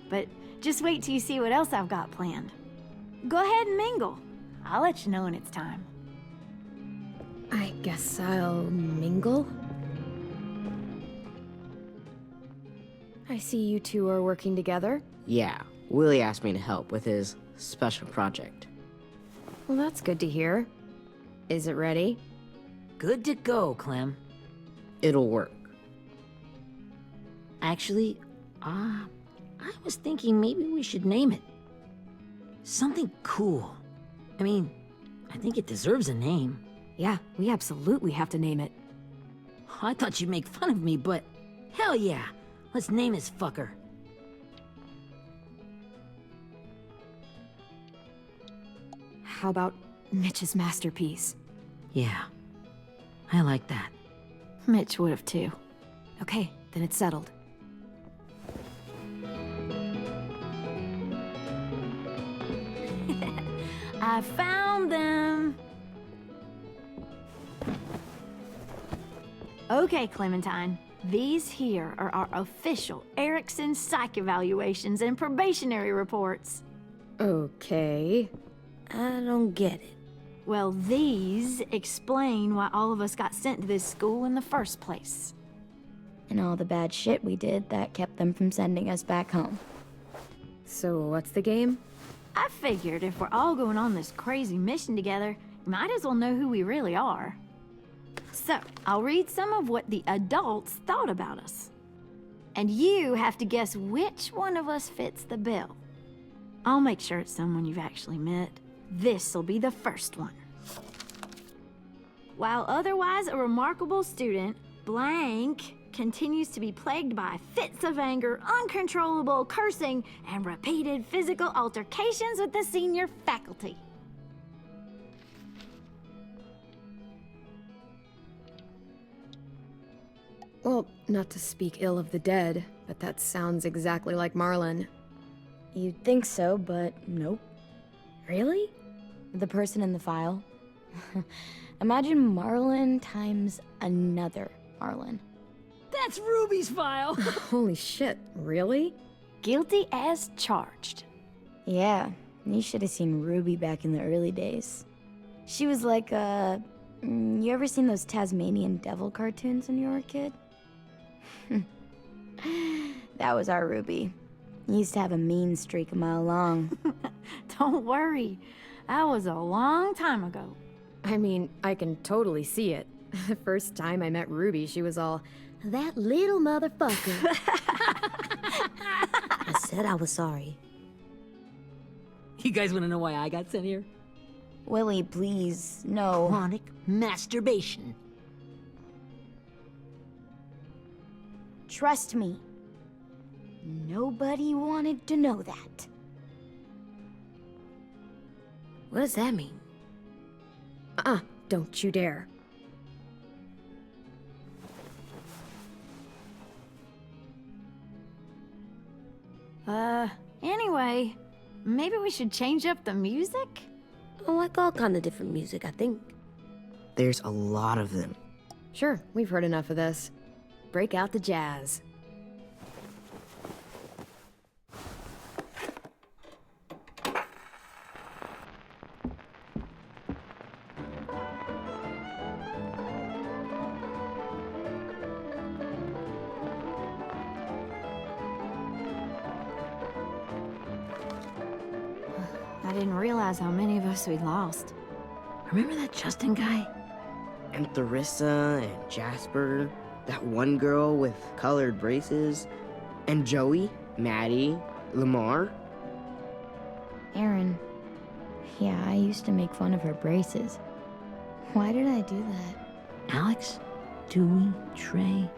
But just wait till you see what else I've got planned. Go ahead and mingle. I'll let you know when it's time. I guess I'll mingle. I see you two are working together. Yeah, Willie asked me to help with his special project. Well, that's good to hear. Is it ready? Good to go, Clem. It'll work. Actually, I was thinking maybe we should name it. Something cool. I mean, I think it deserves a name. Yeah, we absolutely have to name it. I thought you'd make fun of me, but hell yeah. Let's name this fucker. How about Mitch's masterpiece? Yeah, I like that. Mitch would have too. Okay, then it's settled. I found them! Okay, Clementine. These here are our official Erickson psych evaluations and probationary reports. Okay. I don't get it. Well, these explain why all of us got sent to this school in the first place. And all the bad shit we did that kept them from sending us back home. So what's the game? I figured if we're all going on this crazy mission together, you might as well know who we really are. So, I'll read some of what the adults thought about us. And you have to guess which one of us fits the bill. I'll make sure it's someone you've actually met. This'll be the first one. While otherwise a remarkable student, blank continues to be plagued by fits of anger, uncontrollable cursing, and repeated physical altercations with the senior faculty. Well, not to speak ill of the dead, but that sounds exactly like Marlon. You'd think so, but nope. Really? The person in the file. Imagine Marlon times another Marlon. That's Ruby's file! Holy shit, really? Guilty as charged. Yeah, you should have seen Ruby back in the early days. She was like, you ever seen those Tasmanian devil cartoons when you were a kid? That was our Ruby. Used to have a mean streak a mile long. Don't worry, that was a long time ago. I mean, I can totally see it. The first time I met Ruby, she was all, "That little motherfucker." I said I was sorry. You guys want to know why I got sent here? Willie, please, no. Chronic masturbation. Trust me. Nobody wanted to know that. What does that mean? Don't you dare. Anyway, maybe we should change up the music? I like all kind of different music, I think. There's a lot of them. Sure, we've heard enough of this. Break out the jazz. I didn't realize how many of us we'd lost. Remember that Justin guy? And Theresa and Jasper, that one girl with colored braces, and Joey, Maddie, Lamar. Erin. Yeah, I used to make fun of her braces. Why did I do that? Alex, Dewey, Trey,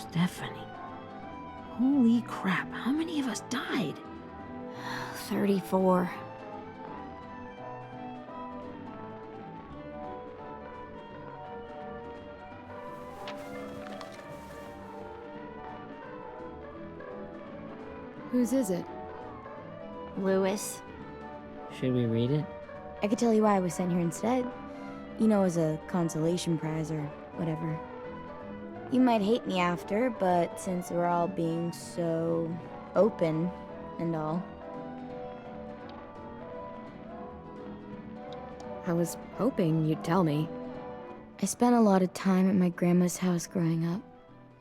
Stephanie. Holy crap, how many of us died? 34. Whose is it? Lewis. Should we read it? I could tell you why I was sent here instead. You know, as a consolation prize or whatever. You might hate me after, but since we're all being so open and all. I was hoping you'd tell me. I spent a lot of time at my grandma's house growing up.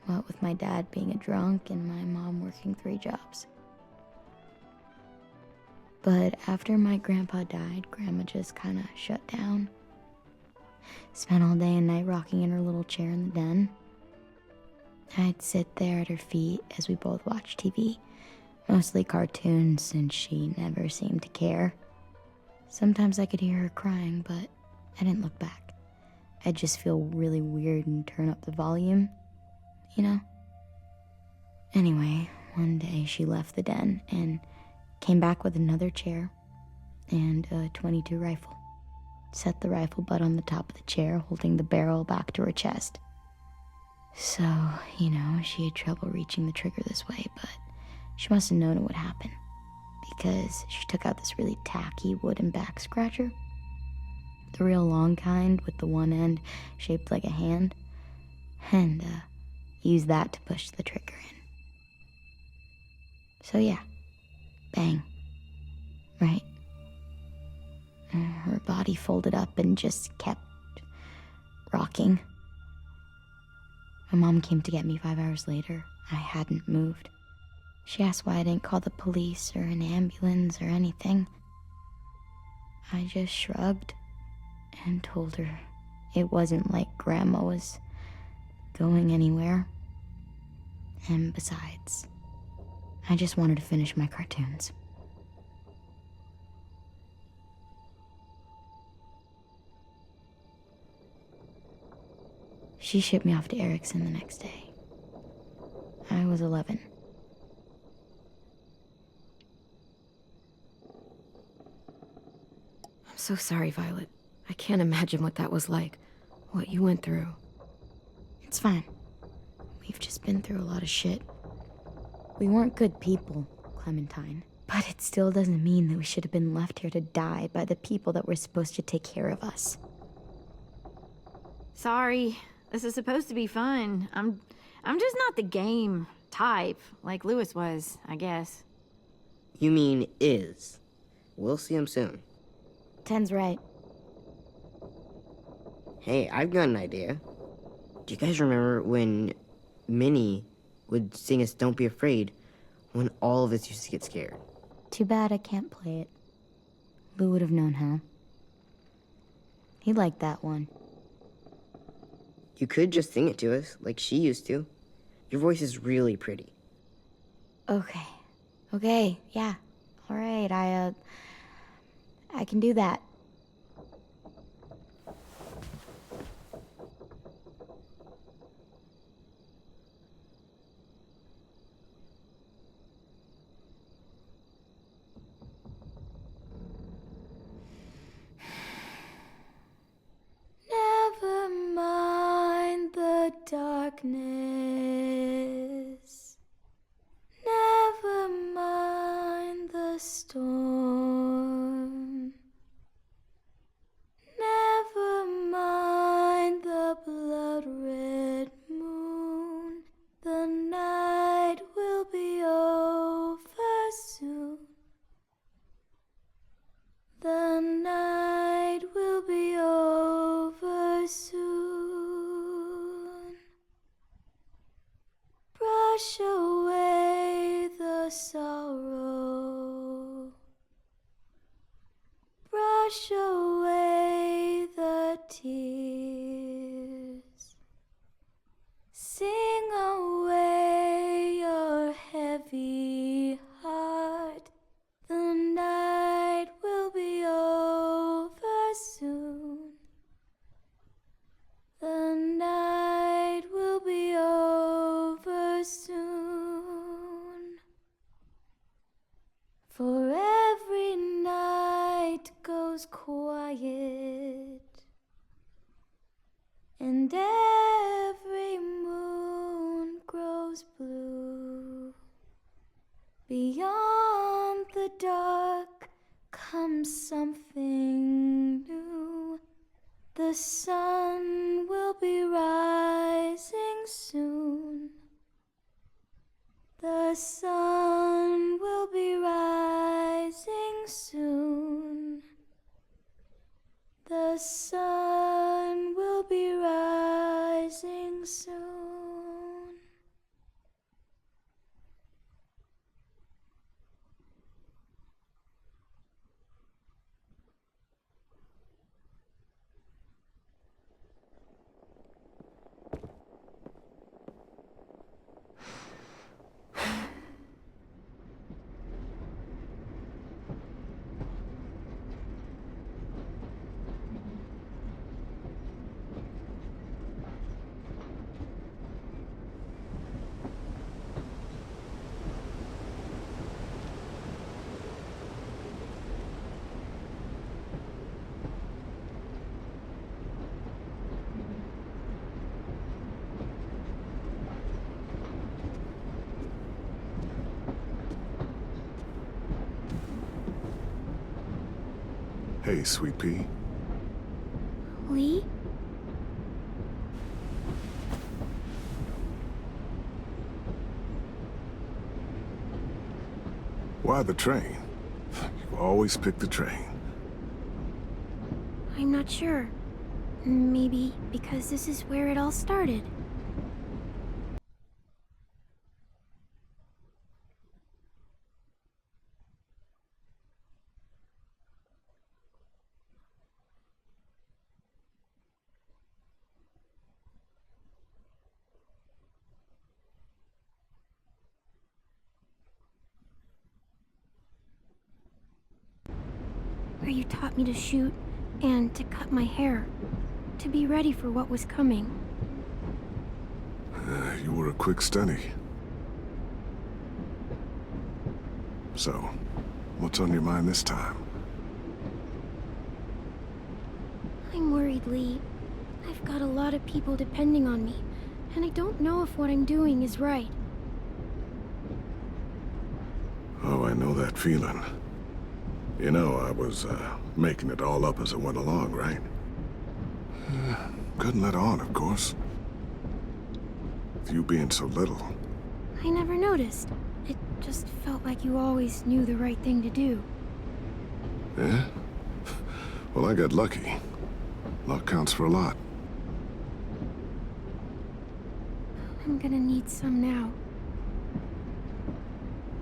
What with my dad being a drunk and my mom working 3 jobs. But after my grandpa died, Grandma just kind of shut down. Spent all day and night rocking in her little chair in the den. I'd sit there at her feet as we both watched TV. Mostly cartoons, since she never seemed to care. Sometimes I could hear her crying, but I didn't look back. I'd just feel really weird and turn up the volume, you know? Anyway, one day she left the den and came back with another chair and a .22 rifle. Set the rifle butt on the top of the chair, holding the barrel back to her chest. So, you know, she had trouble reaching the trigger this way, but she must have known it would happen, because she took out this really tacky wooden back scratcher. The real long kind with the one end shaped like a hand, and used that to push the trigger in. So yeah, bang. Right. Her body folded up and just kept rocking. My mom came to get me 5 hours later. I hadn't moved. She asked why I didn't call the police or an ambulance or anything. I just shrugged and told her it wasn't like Grandma was going anywhere. And besides, I just wanted to finish my cartoons. She shipped me off to Erickson the next day. I was 11. I'm so sorry, Violet. I can't imagine what that was like. What you went through. It's fine. We've just been through a lot of shit. We weren't good people, Clementine. But it still doesn't mean that we should have been left here to die by the people that were supposed to take care of us. Sorry. This is supposed to be fun. I'm just not the game type, like Lewis was, I guess. You mean is. We'll see him soon. Ten's right. Hey, I've got an idea. Do you guys remember when Minnie would sing us Don't Be Afraid when all of us used to get scared? Too bad I can't play it. Lou would have known how. He liked that one. You could just sing it to us, like she used to. Your voice is really pretty. Okay, yeah. All right, I can do that. darkness. Never mind the storm. Never mind the blood-red moon. The night will be over soon. The night will be over soon. Brush away the sorrow. Brush away the tears. Sing away your heavy heart. The night will be over soon. The night will be over soon. For every night goes quiet, and every moon grows blue. Beyond the dark comes something new. The sun will be rising soon. The sun will be rising soon. The sun will be rising soon. Hey, Sweet Pea. Lee? Why the train? You always pick the train. I'm not sure. Maybe because this is where it all started. Where you taught me to shoot and to cut my hair, to be ready for what was coming. You were a quick study. So, what's on your mind this time? I'm worried, Lee. I've got a lot of people depending on me, and I don't know if what I'm doing is right. Oh, I know that feeling. You know, I was, making it all up as it went along, right? Couldn't let on, of course. With you being so little. I never noticed. It just felt like you always knew the right thing to do. Yeah? Well, I got lucky. Luck counts for a lot. I'm gonna need some now.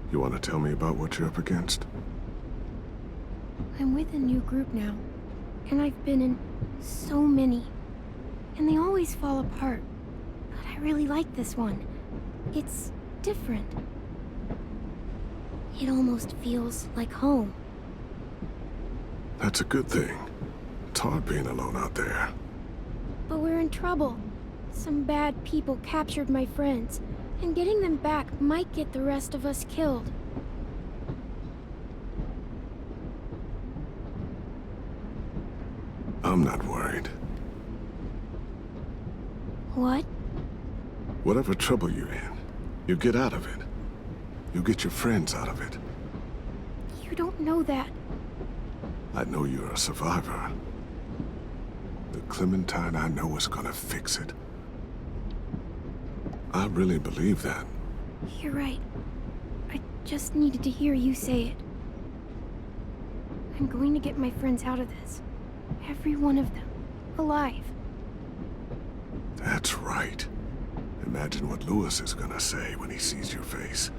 You want to tell me about what you're up against? I'm with a new group now, and I've been in so many, and they always fall apart. But I really like this one. It's different. It almost feels like home. That's a good thing. It's hard being alone out there. But we're in trouble. Some bad people captured my friends, and getting them back might get the rest of us killed. I'm not worried. What? Whatever trouble you're in, you get out of it. You get your friends out of it. You don't know that. I know you're a survivor. The Clementine I know is gonna fix it. I really believe that. You're right. I just needed to hear you say it. I'm going to get my friends out of this. Every one of them. Alive. That's right. Imagine what Lewis is gonna say when he sees your face.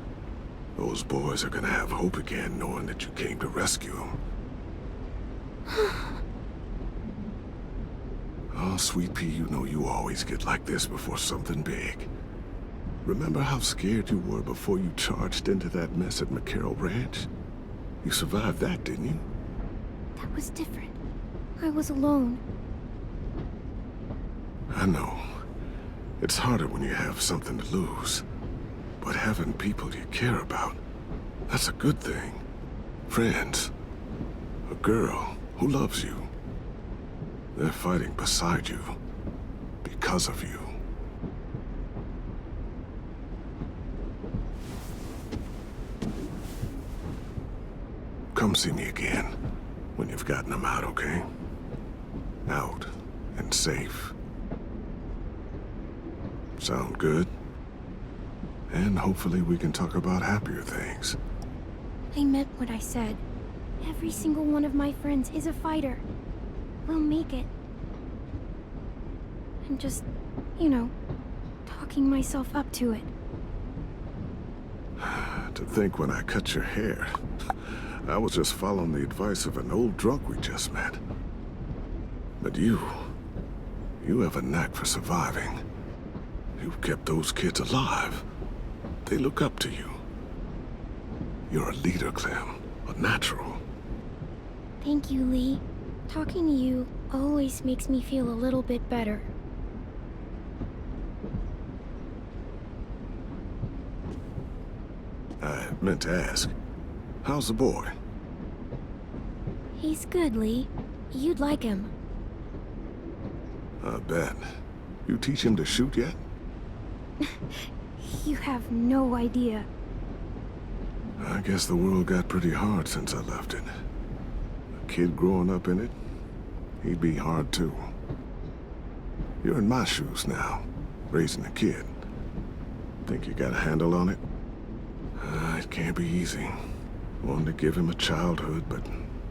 Those boys are gonna have hope again, knowing that you came to rescue them. Oh, Sweet Pea, you know you always get like this before something big. Remember how scared you were before you charged into that mess at McCarroll Ranch? You survived that, didn't you? That was different. I was alone. I know. It's harder when you have something to lose. But having people you care about, that's a good thing. Friends. A girl who loves you. They're fighting beside you. Because of you. Come see me again when you've gotten them out, okay? Out and safe. Sound good? And hopefully we can talk about happier things. I meant what I said. Every single one of my friends is a fighter. We'll make it. I'm just, talking myself up to it. To think when I cut your hair, I was just following the advice of an old drunk we just met. But you have a knack for surviving. You've kept those kids alive. They look up to you. You're a leader, Clem. A natural. Thank you, Lee. Talking to you always makes me feel a little bit better. I meant to ask, how's the boy? He's good, Lee. You'd like him. I bet. You teach him to shoot yet? You have no idea. I guess the world got pretty hard since I left it. A kid growing up in it, he'd be hard too. You're in my shoes now, raising a kid. Think you got a handle on it? It can't be easy. Wanting to give him a childhood, but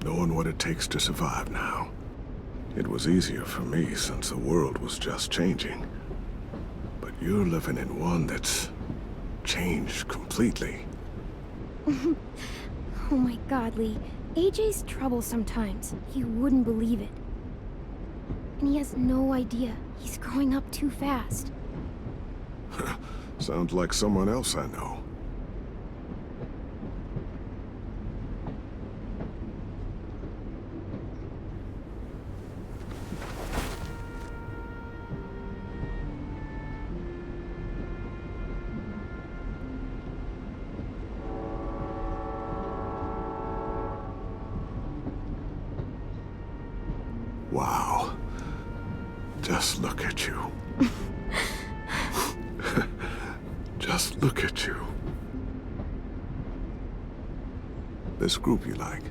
knowing what it takes to survive now. It was easier for me since the world was just changing. But you're living in one that's changed completely. Oh my god, Lee. AJ's trouble sometimes. You wouldn't believe it. And he has no idea. He's growing up too fast. Sounds like someone else I know. Wow. Just look at you. Just look at you. This group you like,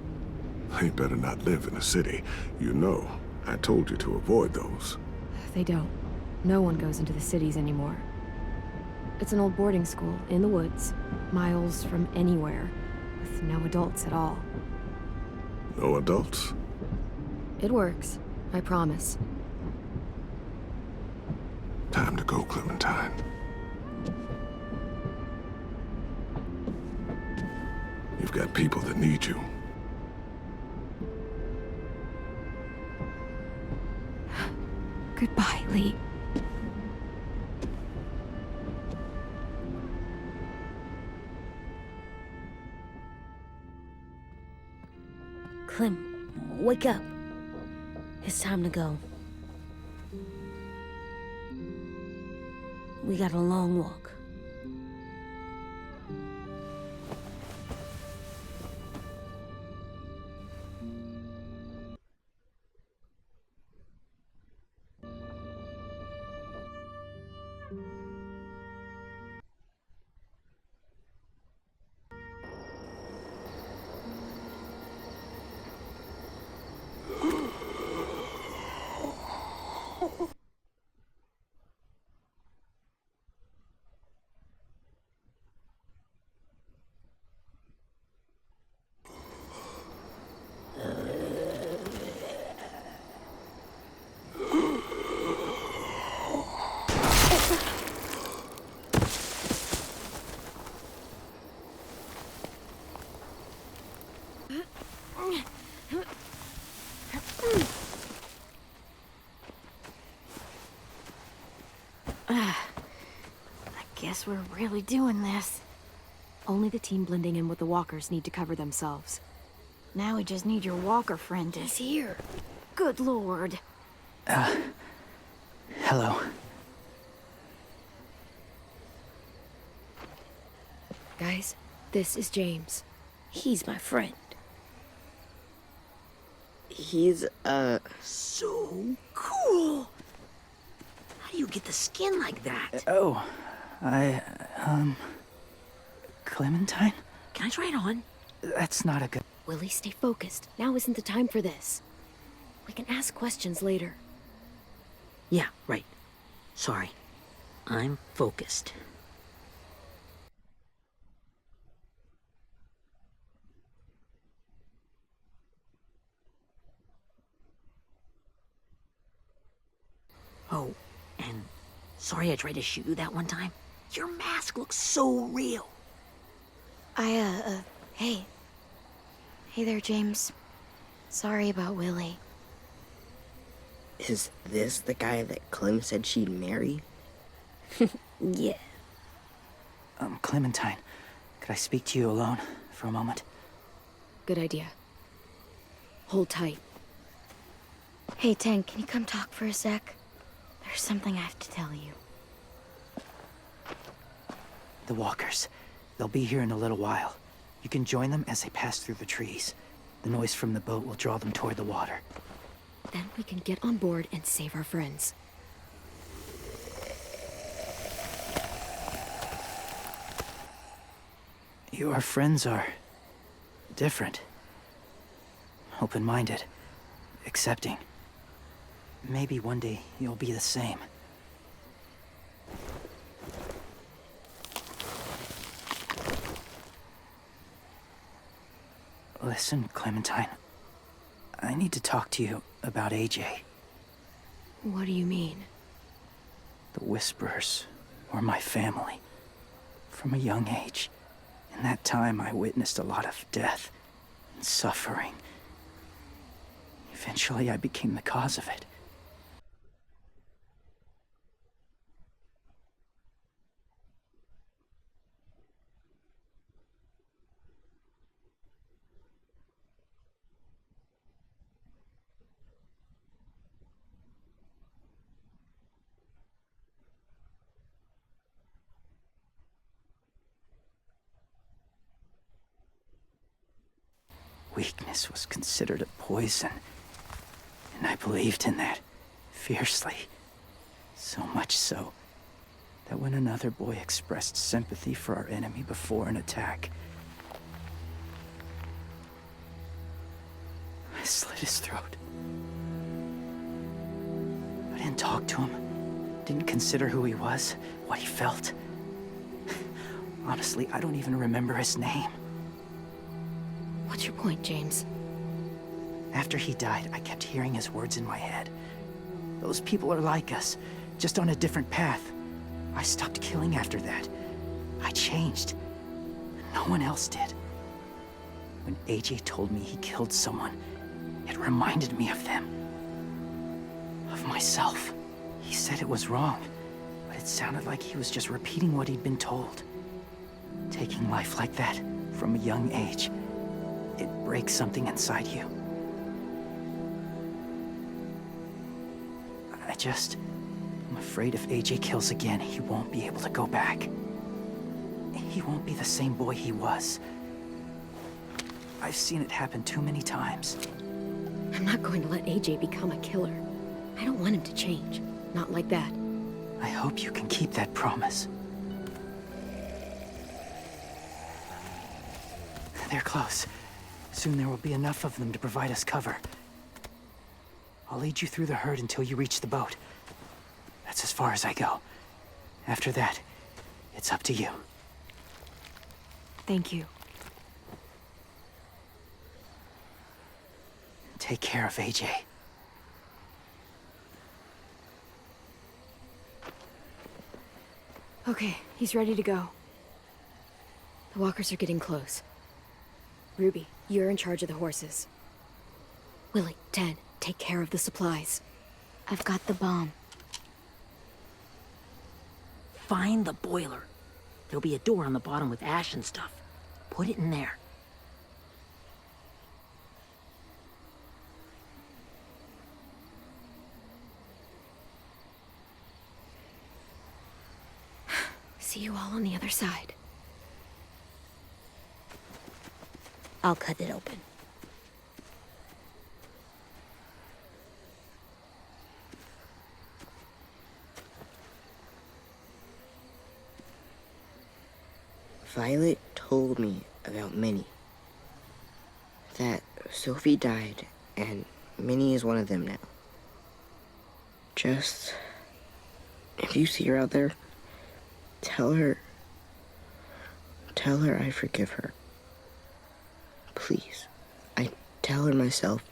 they better not live in a city. You know, I told you to avoid those. They don't. No one goes into the cities anymore. It's an old boarding school in the woods, miles from anywhere, with no adults at all. No adults? It works, I promise. Time to go, Clementine. You've got people that need you. Goodbye, Lee. Clem, wake up. It's time to go. We got a long walk. I guess we're really doing this. Only the team blending in with the walkers need to cover themselves. Now we just need your walker friend to... He's here. Good lord. Hello. Guys, this is James. He's my friend. He's, So cool. How do you get the skin like that? Oh, Clementine? Can I try it on? That's not a good... Willie, stay focused. Now isn't the time for this. We can ask questions later. Yeah, right. Sorry. I'm focused. Oh, and sorry I tried to shoot you that one time. Your mask looks so real. Hey. Hey there, James. Sorry about Willie. is this the guy that Clem said she'd marry? Yeah. Clementine, could I speak to you alone for a moment? Good idea. Hold tight. Hey, Tank, can you come talk for a sec? There's something I have to tell you. The walkers. They'll be here in a little while. You can join them as they pass through the trees. The noise from the boat will draw them toward the water. Then we can get on board and save our friends. Your friends are... different. Open-minded. Accepting. Maybe one day you'll be the same. Listen, Clementine. I need to talk to you about AJ. What do you mean? The Whisperers were my family. From a young age. In that time, I witnessed a lot of death and suffering. Eventually, I became the cause of it. Weakness was considered a poison, and I believed in that fiercely. So much so that when another boy expressed sympathy for our enemy before an attack, I slit his throat. I didn't talk to him, didn't consider who he was, what he felt. Honestly, I don't even remember his name. What's your point, James? After he died, I kept hearing his words in my head. Those people are like us, just on a different path. I stopped killing after that. I changed. No one else did. When AJ told me he killed someone, it reminded me of them. Of myself. He said it was wrong, but it sounded like he was just repeating what he'd been told. Taking life like that, from a young age, it breaks something inside you. I'm afraid if AJ kills again, he won't be able to go back. He won't be the same boy he was. I've seen it happen too many times. I'm not going to let AJ become a killer. I don't want him to change. Not like that. I hope you can keep that promise. They're close. Soon there will be enough of them to provide us cover. I'll lead you through the herd until you reach the boat. That's as far as I go. After that, it's up to you. Thank you. Take care of AJ. Okay, he's ready to go. The walkers are getting close. Ruby, you're in charge of the horses. Willie, Ted, take care of the supplies. I've got the bomb. Find the boiler. There'll be a door on the bottom with ash and stuff. Put it in there. See you all on the other side. I'll cut it open. Violet told me about Minnie. That Sophie died, and Minnie is one of them now. Just... if you see her out there, tell her I forgive her. Please. I tell her myself,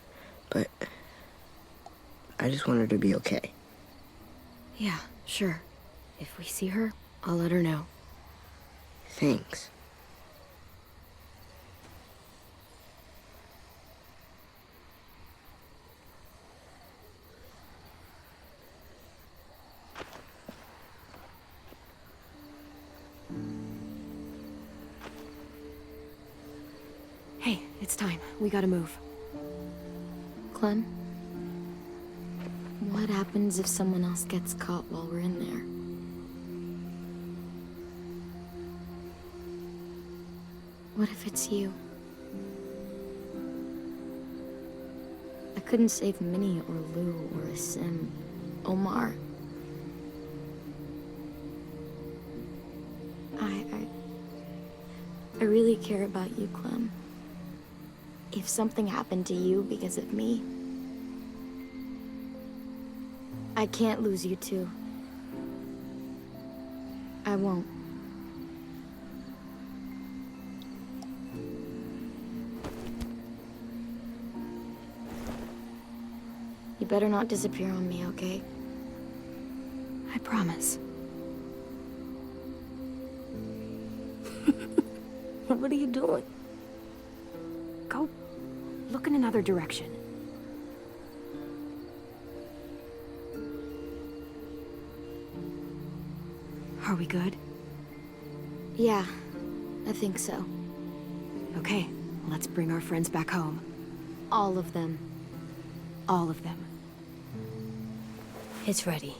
but I just want her to be okay. Yeah, sure. If we see her, I'll let her know. Thanks. Hey, it's time. We gotta move. Clem? What happens if someone else gets caught while we're in there? What if it's you? I couldn't save Minnie or Lou or Sim, Omar. I really care about you, Clem. If something happened to you because of me, I can't lose you too. I won't. You better not disappear on me, okay? I promise. What are you doing? Go look in another direction. Are we good? Yeah, I think so. Okay, let's bring our friends back home. All of them. All of them. It's ready.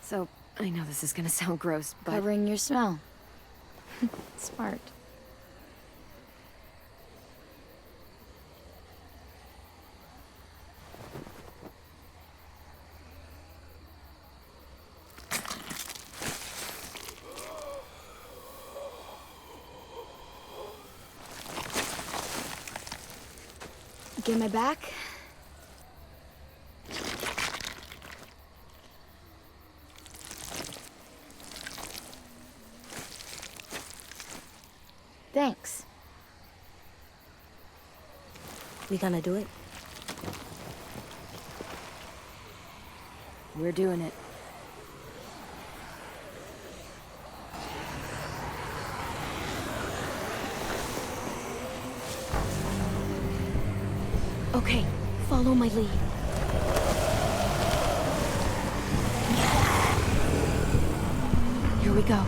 So, I know this is gonna sound gross, but... Covering your smell. Smart. Get my back? Thanks. We gonna do it? We're doing it. Okay, follow my lead. Here we go.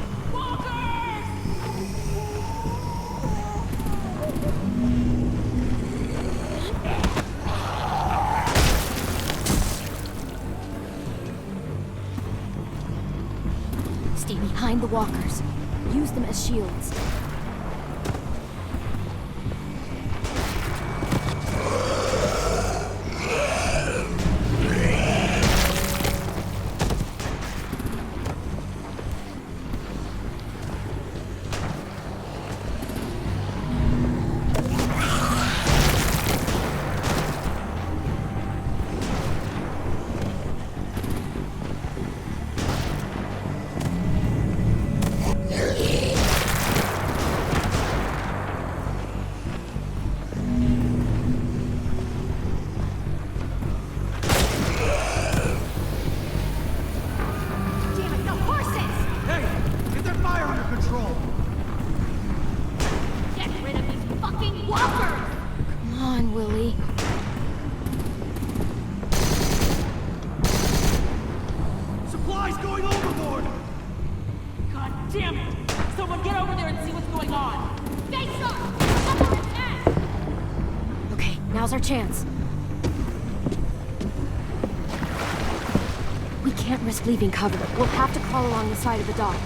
Stay behind the walkers. Use them as shields. chance. We can't risk leaving cover. We'll have to crawl along the side of the dock.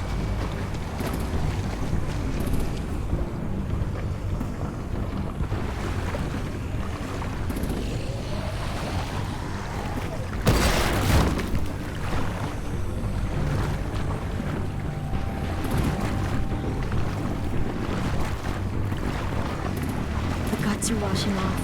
The guts are washing off.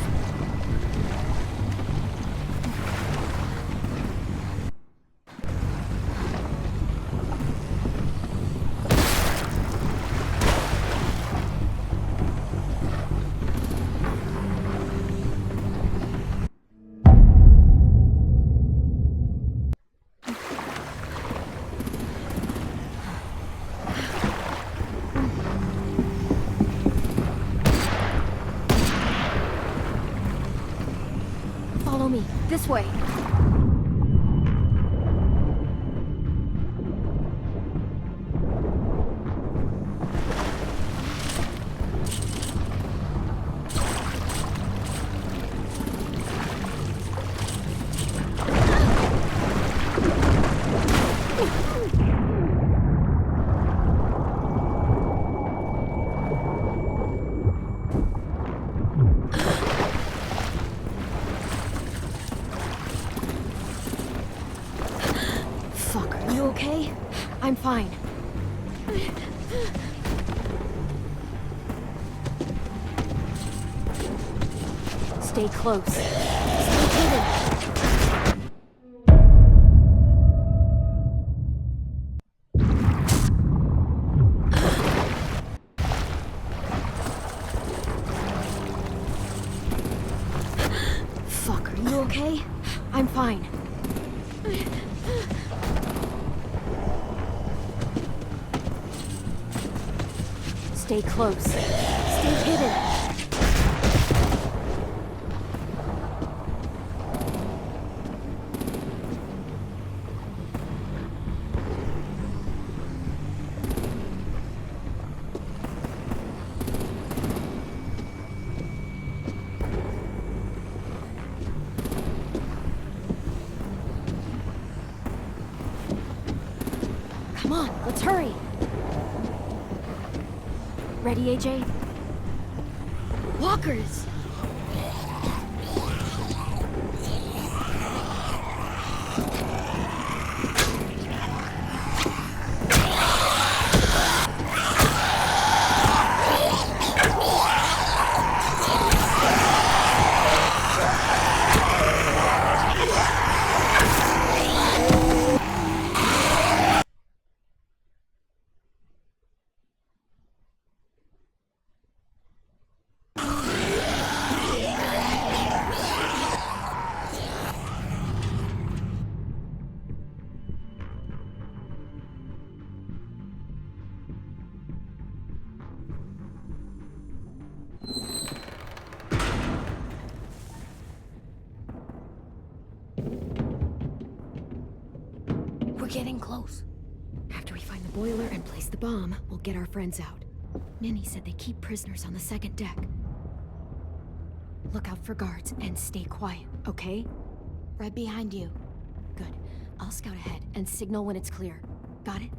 Follow me. This way. Fuck, are you okay? I'm fine. Stay close. Stay hidden. Fuck, are you okay? I'm fine. Stay close. Stay hidden. Come on, let's hurry. Ready, AJ? Walkers! We're getting close. After we find the boiler and place the bomb, we'll get our friends out. Minnie said they keep prisoners on the second deck. Look out for guards and stay quiet, okay? Right behind you. Good. I'll scout ahead and signal when it's clear. Got it?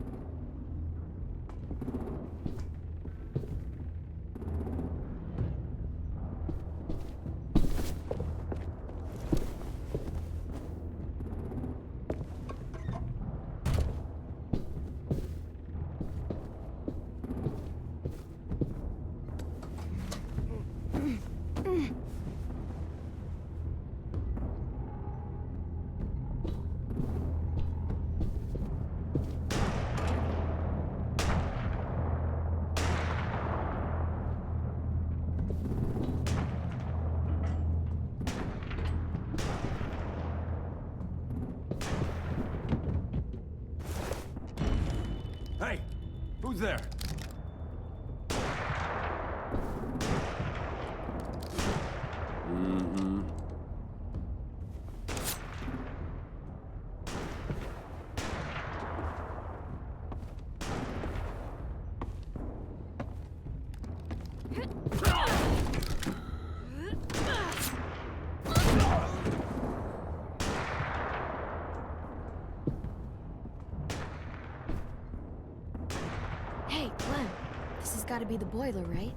Hey, who's there? gotta be the boiler, right?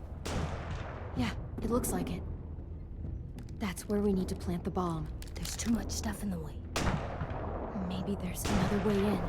Yeah, it looks like it. That's where we need to plant the bomb. There's too much stuff in the way. Maybe there's another way in.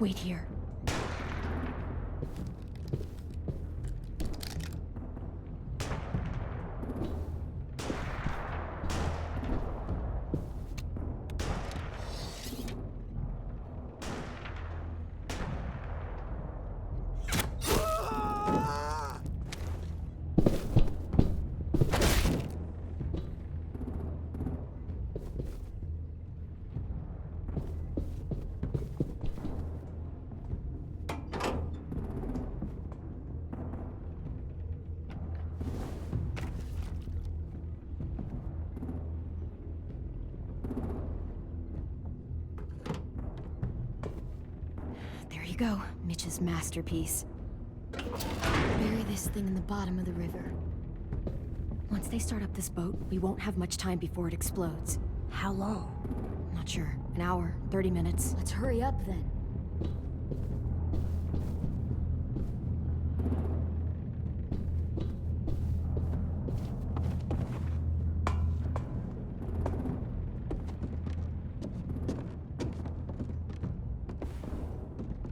Wait here. There you go, Mitch's masterpiece. Bury this thing in the bottom of the river. Once they start up this boat, we won't have much time before it explodes. How long? Not sure. An hour, 30 minutes. Let's hurry up then.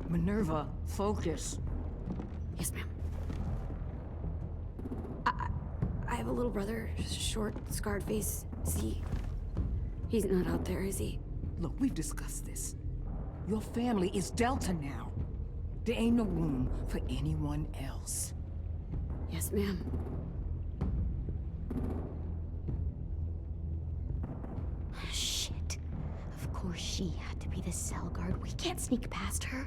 Minerva, focus. Yes, ma'am. I have a little brother, short, scarred face. He's not out there, is he? Look, we've discussed this. Your family is Delta now. There ain't no room for anyone else. Yes, ma'am. Shit. Of course she had to be the cell guard. We can't sneak past her.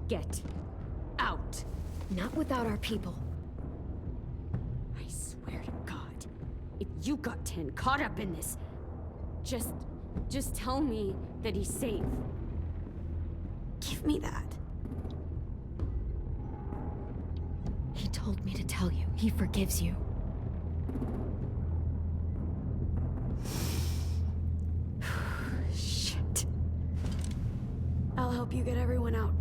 Get out. Not without our people. I swear to God, if you got 10 caught up in this, just tell me that he's safe. Give me that. He told me to tell you. He forgives you. Shit. I'll help you get everyone out.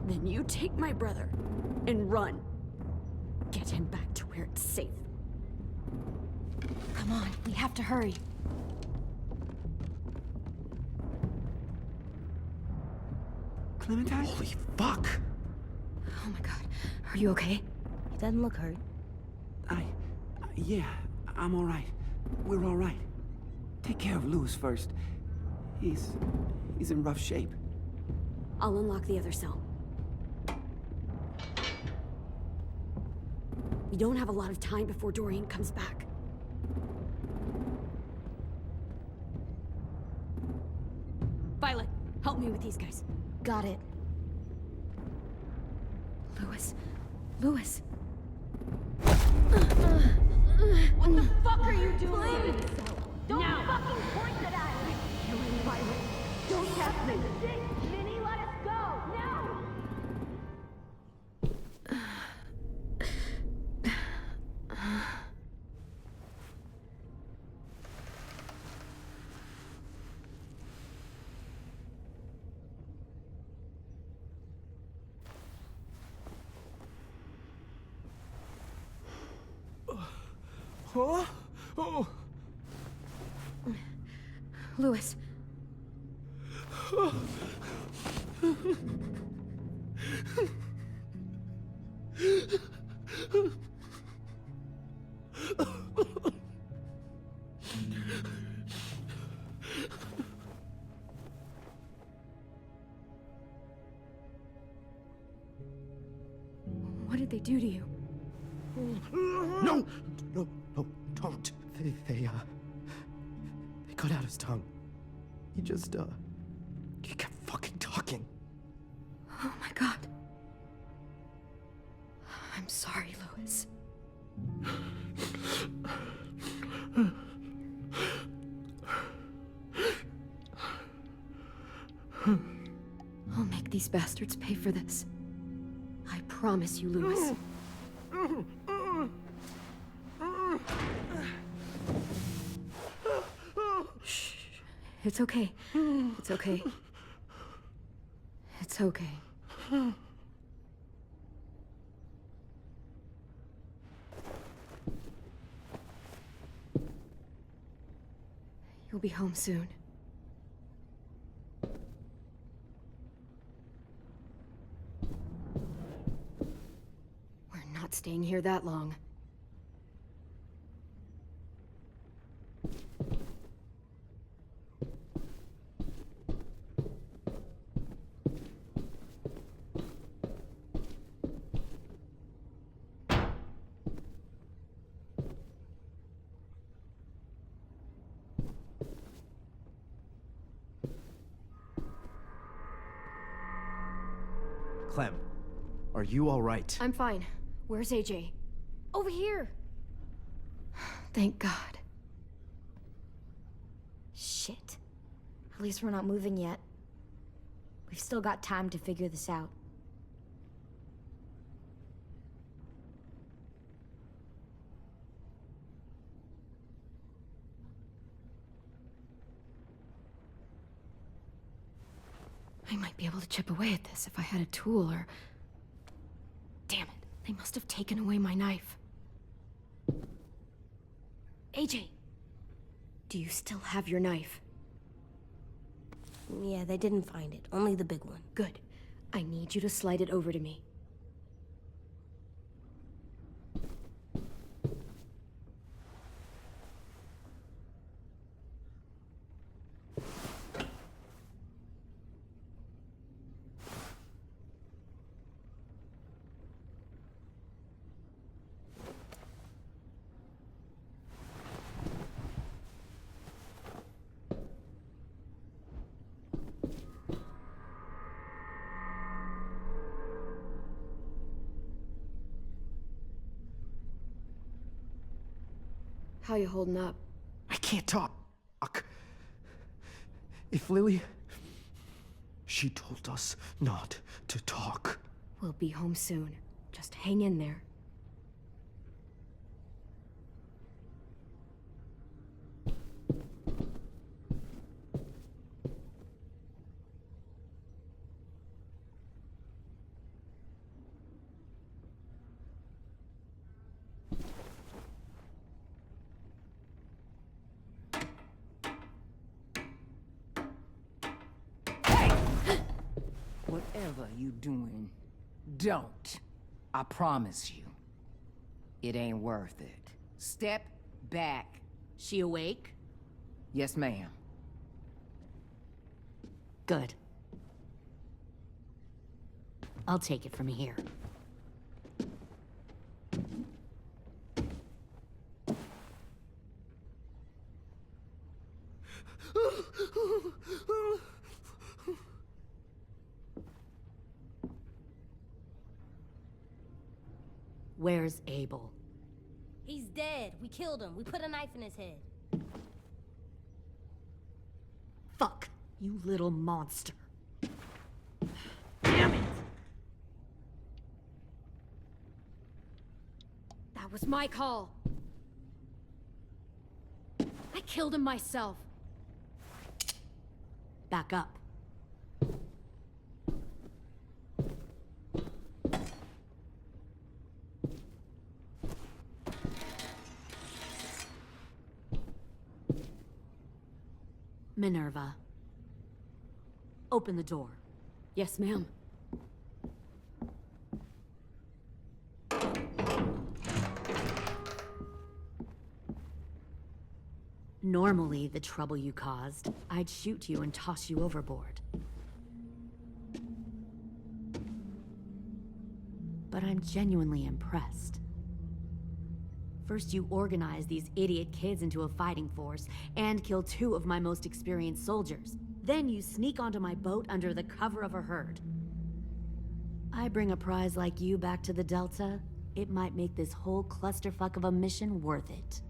Then you take my brother and run. Get him back to where it's safe. Come on, we have to hurry. Clementine? Holy fuck! Oh my god. Are you okay? He doesn't look hurt. Yeah, I'm all right. We're all right. Take care of Louis first. He's in rough shape. I'll unlock the other cell. We don't have a lot of time before Dorian comes back. Violet, help me with these guys. Got it. Louis. What the fuck are you doing? Don't fucking point it at me! Killing Violet. Don't test me! Minnie, let us go! Now! Huh? Oh. Louis. What did they do to you? No, don't. They cut out his tongue. He just, he kept fucking talking. Oh my god. I'm sorry, Louis. I'll make these bastards pay for this. I promise you, Louis. Shh. It's okay. It's okay. It's okay. You'll be home soon. We're not staying here that long. Clem, are you all right? I'm fine. Where's AJ? Over here! Thank God. Shit. At least we're not moving yet. We've still got time to figure this out. I might be able to chip away at this if I had a tool or... Damn it, they must have taken away my knife. AJ, do you still have your knife? Yeah, they didn't find it. Only the big one. Good. I need you to slide it over to me. How you holding up? I can't talk. If Lily... She told us not to talk. We'll be home soon. Just hang in there. Whatever you doing, don't. I promise you. It ain't worth it. Step back. She awake? Yes, ma'am. Good. I'll take it from here. Where's Abel? He's dead. We killed him. We put a knife in his head. Fuck, you little monster. Damn it! That was my call. I killed him myself. Back up. Minerva. Open the door. Yes, ma'am. Normally, the trouble you caused, I'd shoot you and toss you overboard. But I'm genuinely impressed. First you organize these idiot kids into a fighting force and kill 2 of my most experienced soldiers. Then you sneak onto my boat under the cover of a herd. I bring a prize like you back to the Delta, it might make this whole clusterfuck of a mission worth it.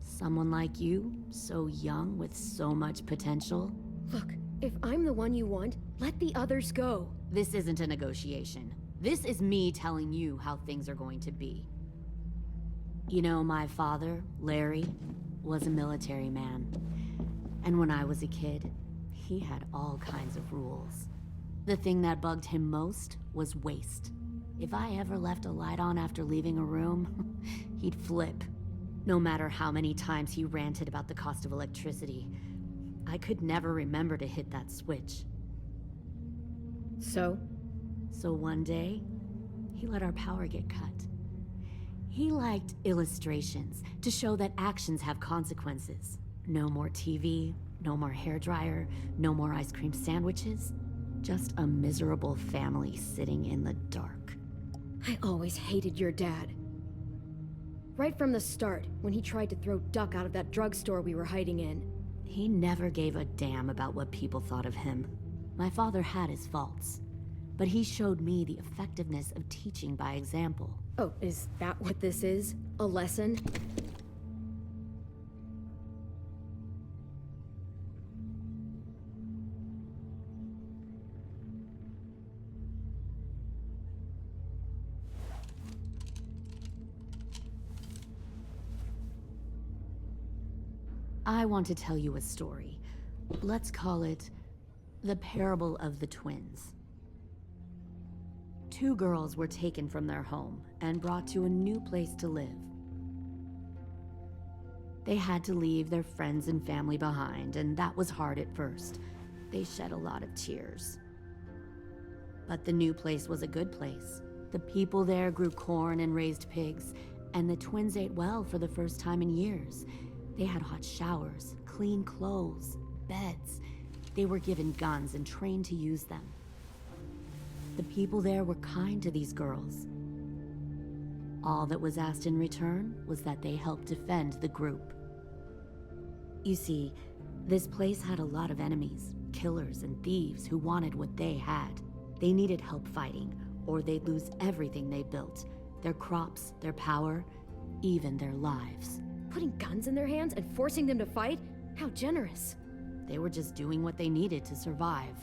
Someone like you, so young with so much potential. Look, if I'm the one you want, let the others go. This isn't a negotiation. This is me telling you how things are going to be. You know, my father, Larry, was a military man. And when I was a kid, he had all kinds of rules. The thing that bugged him most was waste. If I ever left a light on after leaving a room, he'd flip. No matter how many times he ranted about the cost of electricity, I could never remember to hit that switch. So one day, he let our power get cut. He liked illustrations to show that actions have consequences. No more TV, no more hairdryer, no more ice cream sandwiches. Just a miserable family sitting in the dark. I always hated your dad. Right from the start, when he tried to throw Duck out of that drugstore we were hiding in. He never gave a damn about what people thought of him. My father had his faults, but he showed me the effectiveness of teaching by example. Oh, is that what this is? A lesson? I want to tell you a story. Let's call it the Parable of the Twins. 2 girls were taken from their home and brought to a new place to live. They had to leave their friends and family behind, and that was hard at first. They shed a lot of tears. But the new place was a good place. The people there grew corn and raised pigs, and the twins ate well for the first time in years. They had hot showers, clean clothes, beds. They were given guns and trained to use them. The people there were kind to these girls. All that was asked in return was that they help defend the group. You see, this place had a lot of enemies, killers and thieves who wanted what they had. They needed help fighting, or they'd lose everything they built. Their crops, their power, even their lives. Putting guns in their hands and forcing them to fight? How generous. They were just doing what they needed to survive.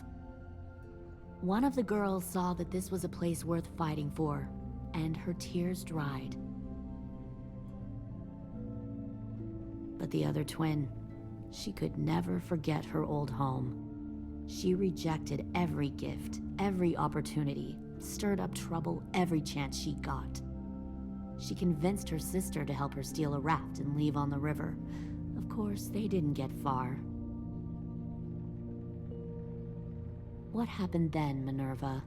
One of the girls saw that this was a place worth fighting for, and her tears dried. But the other twin, she could never forget her old home. She rejected every gift, every opportunity, stirred up trouble every chance she got. She convinced her sister to help her steal a raft and leave on the river. Of course, they didn't get far. What happened then, Minerva?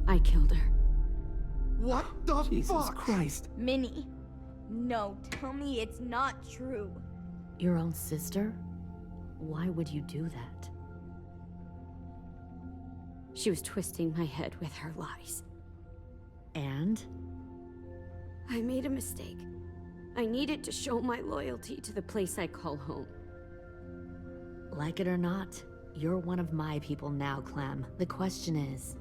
I killed her. What the Jesus Christ? Minnie, no, tell me it's not true. Your own sister? Why would you do that? She was twisting my head with her lies. And? I made a mistake. I needed to show my loyalty to the place I call home. Like it or not, you're one of my people now, Clem. The question is,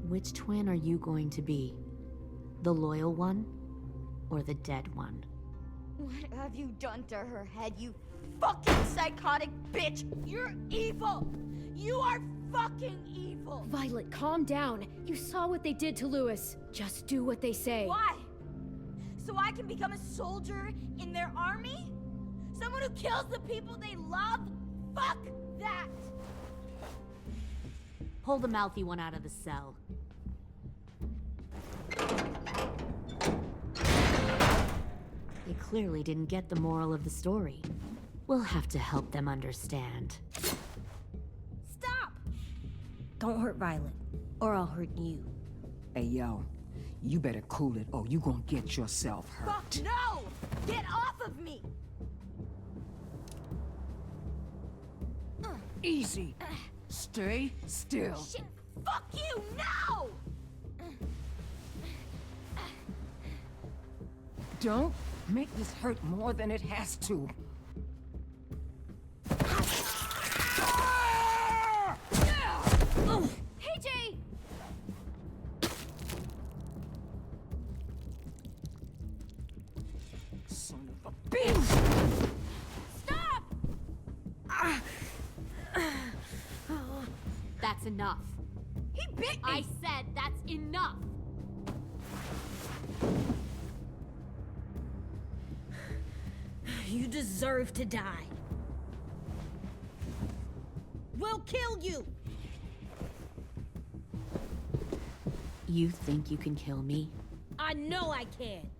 which twin are you going to be? The loyal one, or the dead one? What have you done to her head, you fucking psychotic bitch? You're evil! You are fucking evil! Violet, calm down. You saw what they did to Lewis. Just do what they say. Why? So I can become a soldier in their army? Someone who kills the people they love? Fuck that! Pull the mouthy one out of the cell. They clearly didn't get the moral of the story. We'll have to help them understand. Stop! Don't hurt Violet, or I'll hurt you. Hey, yo. You better cool it, or you gonna get yourself hurt. Fuck no! Get off of me! Easy. Stay still. Shit! Fuck you! No! Don't make this hurt more than it has to. Hey, Jay! Son of a bitch! Stop! That's enough. He bit me! I said that's enough! You deserve to die. We'll kill you! You think you can kill me? I know I can.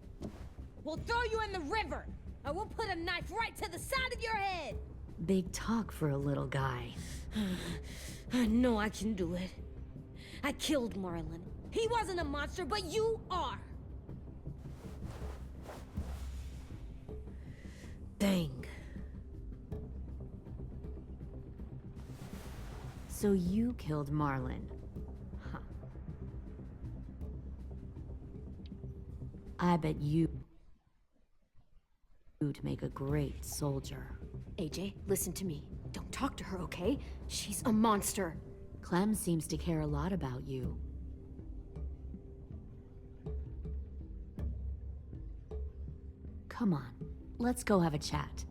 We'll throw you in the river, and we'll put a knife right to the side of your head. Big talk for a little guy. I know I can do it. I killed Marlon. He wasn't a monster, but you are. Dang. So you killed Marlon. Huh. I bet you'd make a great soldier. AJ, listen to me. Don't talk to her, okay? She's a monster. Clem seems to care a lot about you. Come on, let's go have a chat.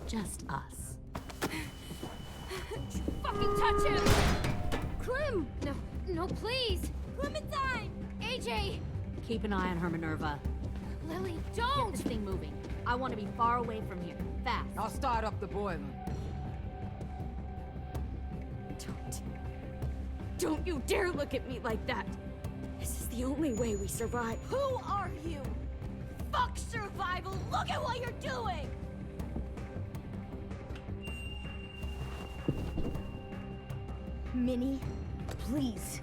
Just us. Fucking touch him! Clem! No, please! Clementine! AJ! Keep an eye on her, Minerva. Lily, Get don't! this thing moving. I want to be far away from here. Fast. I'll start up the boiler. Don't you dare look at me like that! This is the only way we survive. Who are you? Fuck survival! Look at what you're doing! Minnie, please.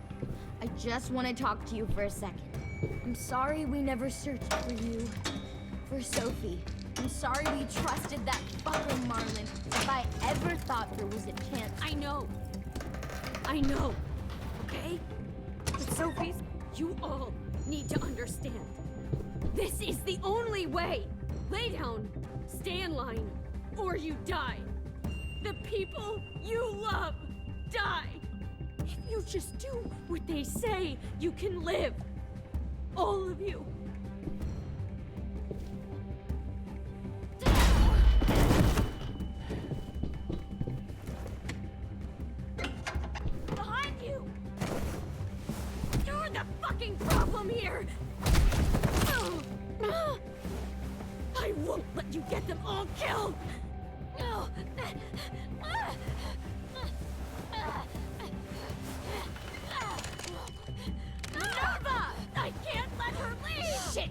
I just want to talk to you for a second. I'm sorry we never searched for you. For Sophie. I'm sorry we trusted that fucking Marlon. If I ever thought there was a chance. I know, okay? But Sophie's, you all need to understand. This is the only way. Lay down, stay in line, or you die. The people you love die. If you just do what they say, you can live. All of you. Behind you! You're the fucking problem here! I won't let you get them all killed! Minerva! I can't let her leave! Shit!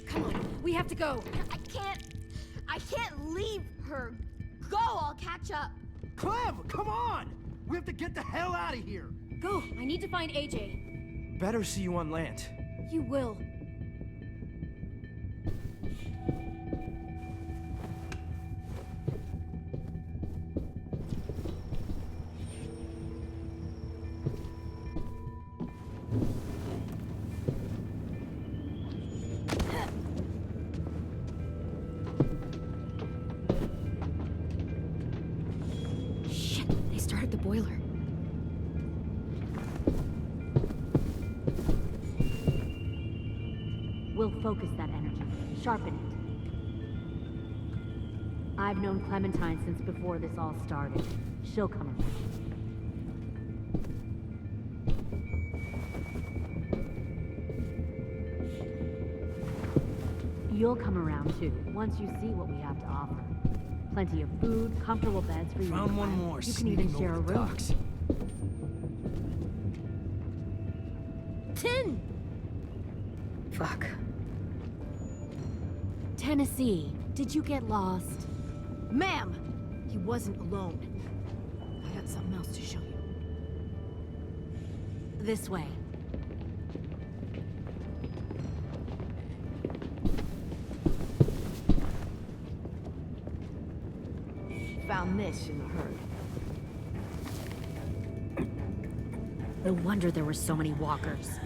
Come on, we have to go. I can't leave her. Go, I'll catch up. Clem, come on! We have to get the hell out of here! Go, I need to find AJ. Better see you on land. You will. Shit, they started the boiler. We'll focus that energy, sharpen it. I've known Clementine since before this all started. She'll come around. You'll come around too, once you see what we have to offer. Plenty of food, comfortable beds for you. Found one more. You can even share a room. 10! Fuck. Tennessee, did you get lost? Ma'am! He wasn't alone. I got something else to show you. This way. found this in a hurry. No wonder there were so many walkers.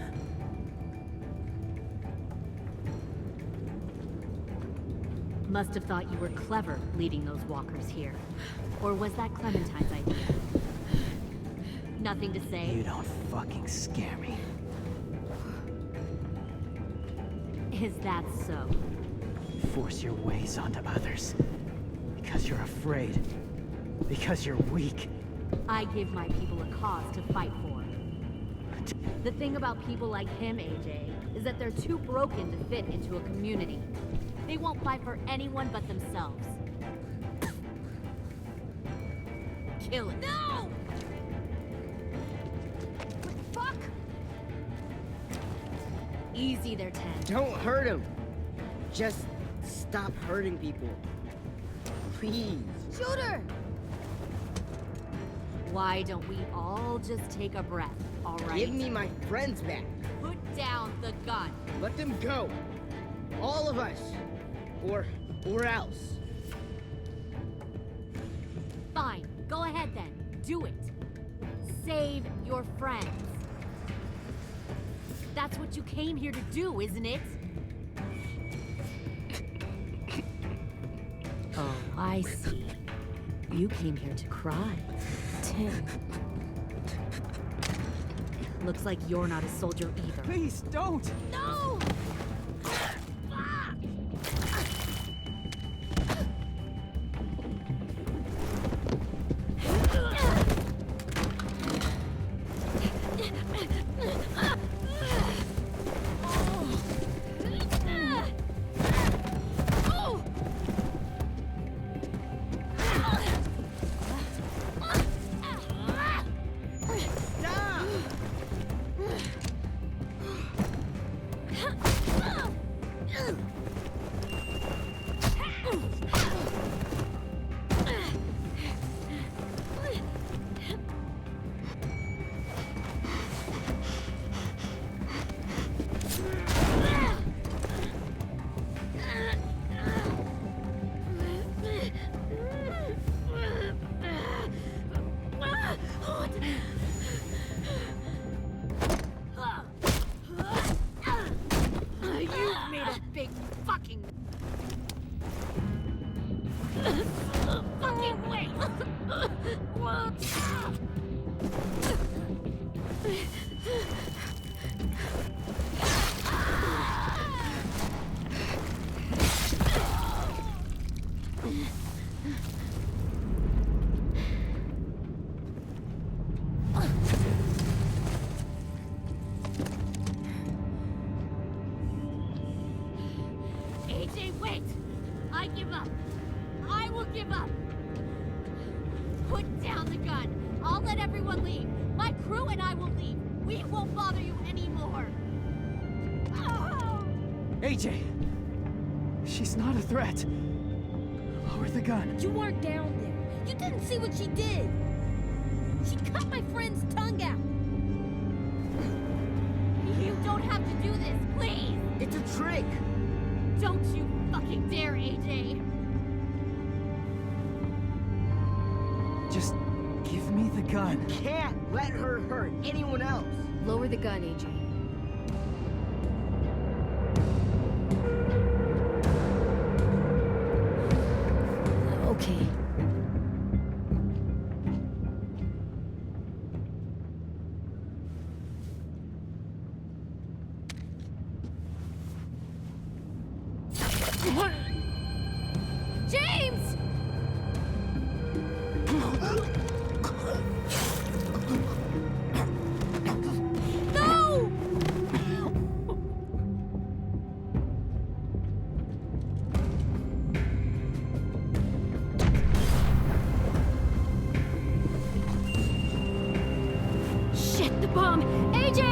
Must have thought you were clever leading those walkers here. Or was that Clementine's idea? Nothing to say? You don't fucking scare me. Is that so? Force your ways onto others. Because you're afraid. Because you're weak. I give my people a cause to fight for. The thing about people like him, AJ, is that they're too broken to fit into a community. They won't fight for anyone but themselves. Kill it. No! Fuck! Easy there, 10. Don't hurt him. Just stop hurting people. Please. Shoot her! Why don't we all just take a breath, all right? Give me my friends back. Put down the gun. Let them go. All of us. Or else. Fine. Go ahead then. Do it. Save your friends. That's what you came here to do, isn't it? Oh, I see. You came here to cry. Tim. Looks like you're not a soldier either. Please, don't! No! AJ, wait! I give up. I will give up. Put down the gun. I'll let everyone leave. My crew and I will leave. We won't bother you anymore. Oh! AJ! She's not a threat. Lower the gun. You weren't down there. You didn't see what she did. She cut my friend's tongue out. You don't have to do this, please! It's a trick! Don't you fucking dare, AJ! Just give me the gun. Can't let her hurt anyone else. Lower the gun, AJ. Okay. James! No! Shit, the bomb! AJ!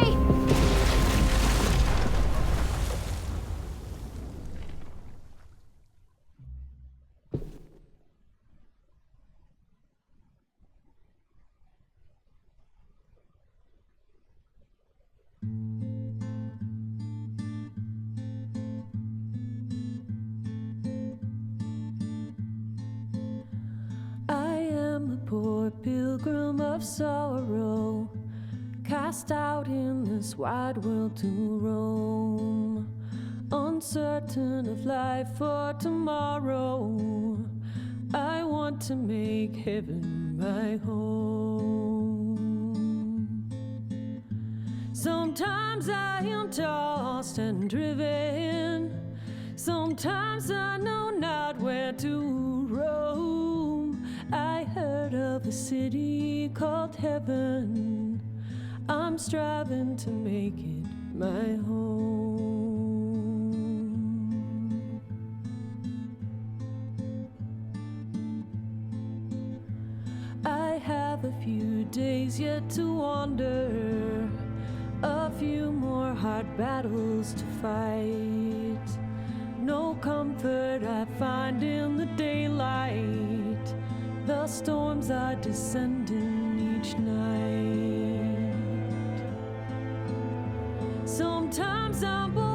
I of sorrow, cast out in this wide world to roam, uncertain of life for tomorrow. I want to make heaven my home. Sometimes I am tossed and driven, sometimes I know not where to roam. I heard of a city called heaven, I'm striving to make it my home. I have a few days yet to wander, a few more hard battles to fight. No comfort I find in the daylight, the storms are descending each night. Sometimes I'm bored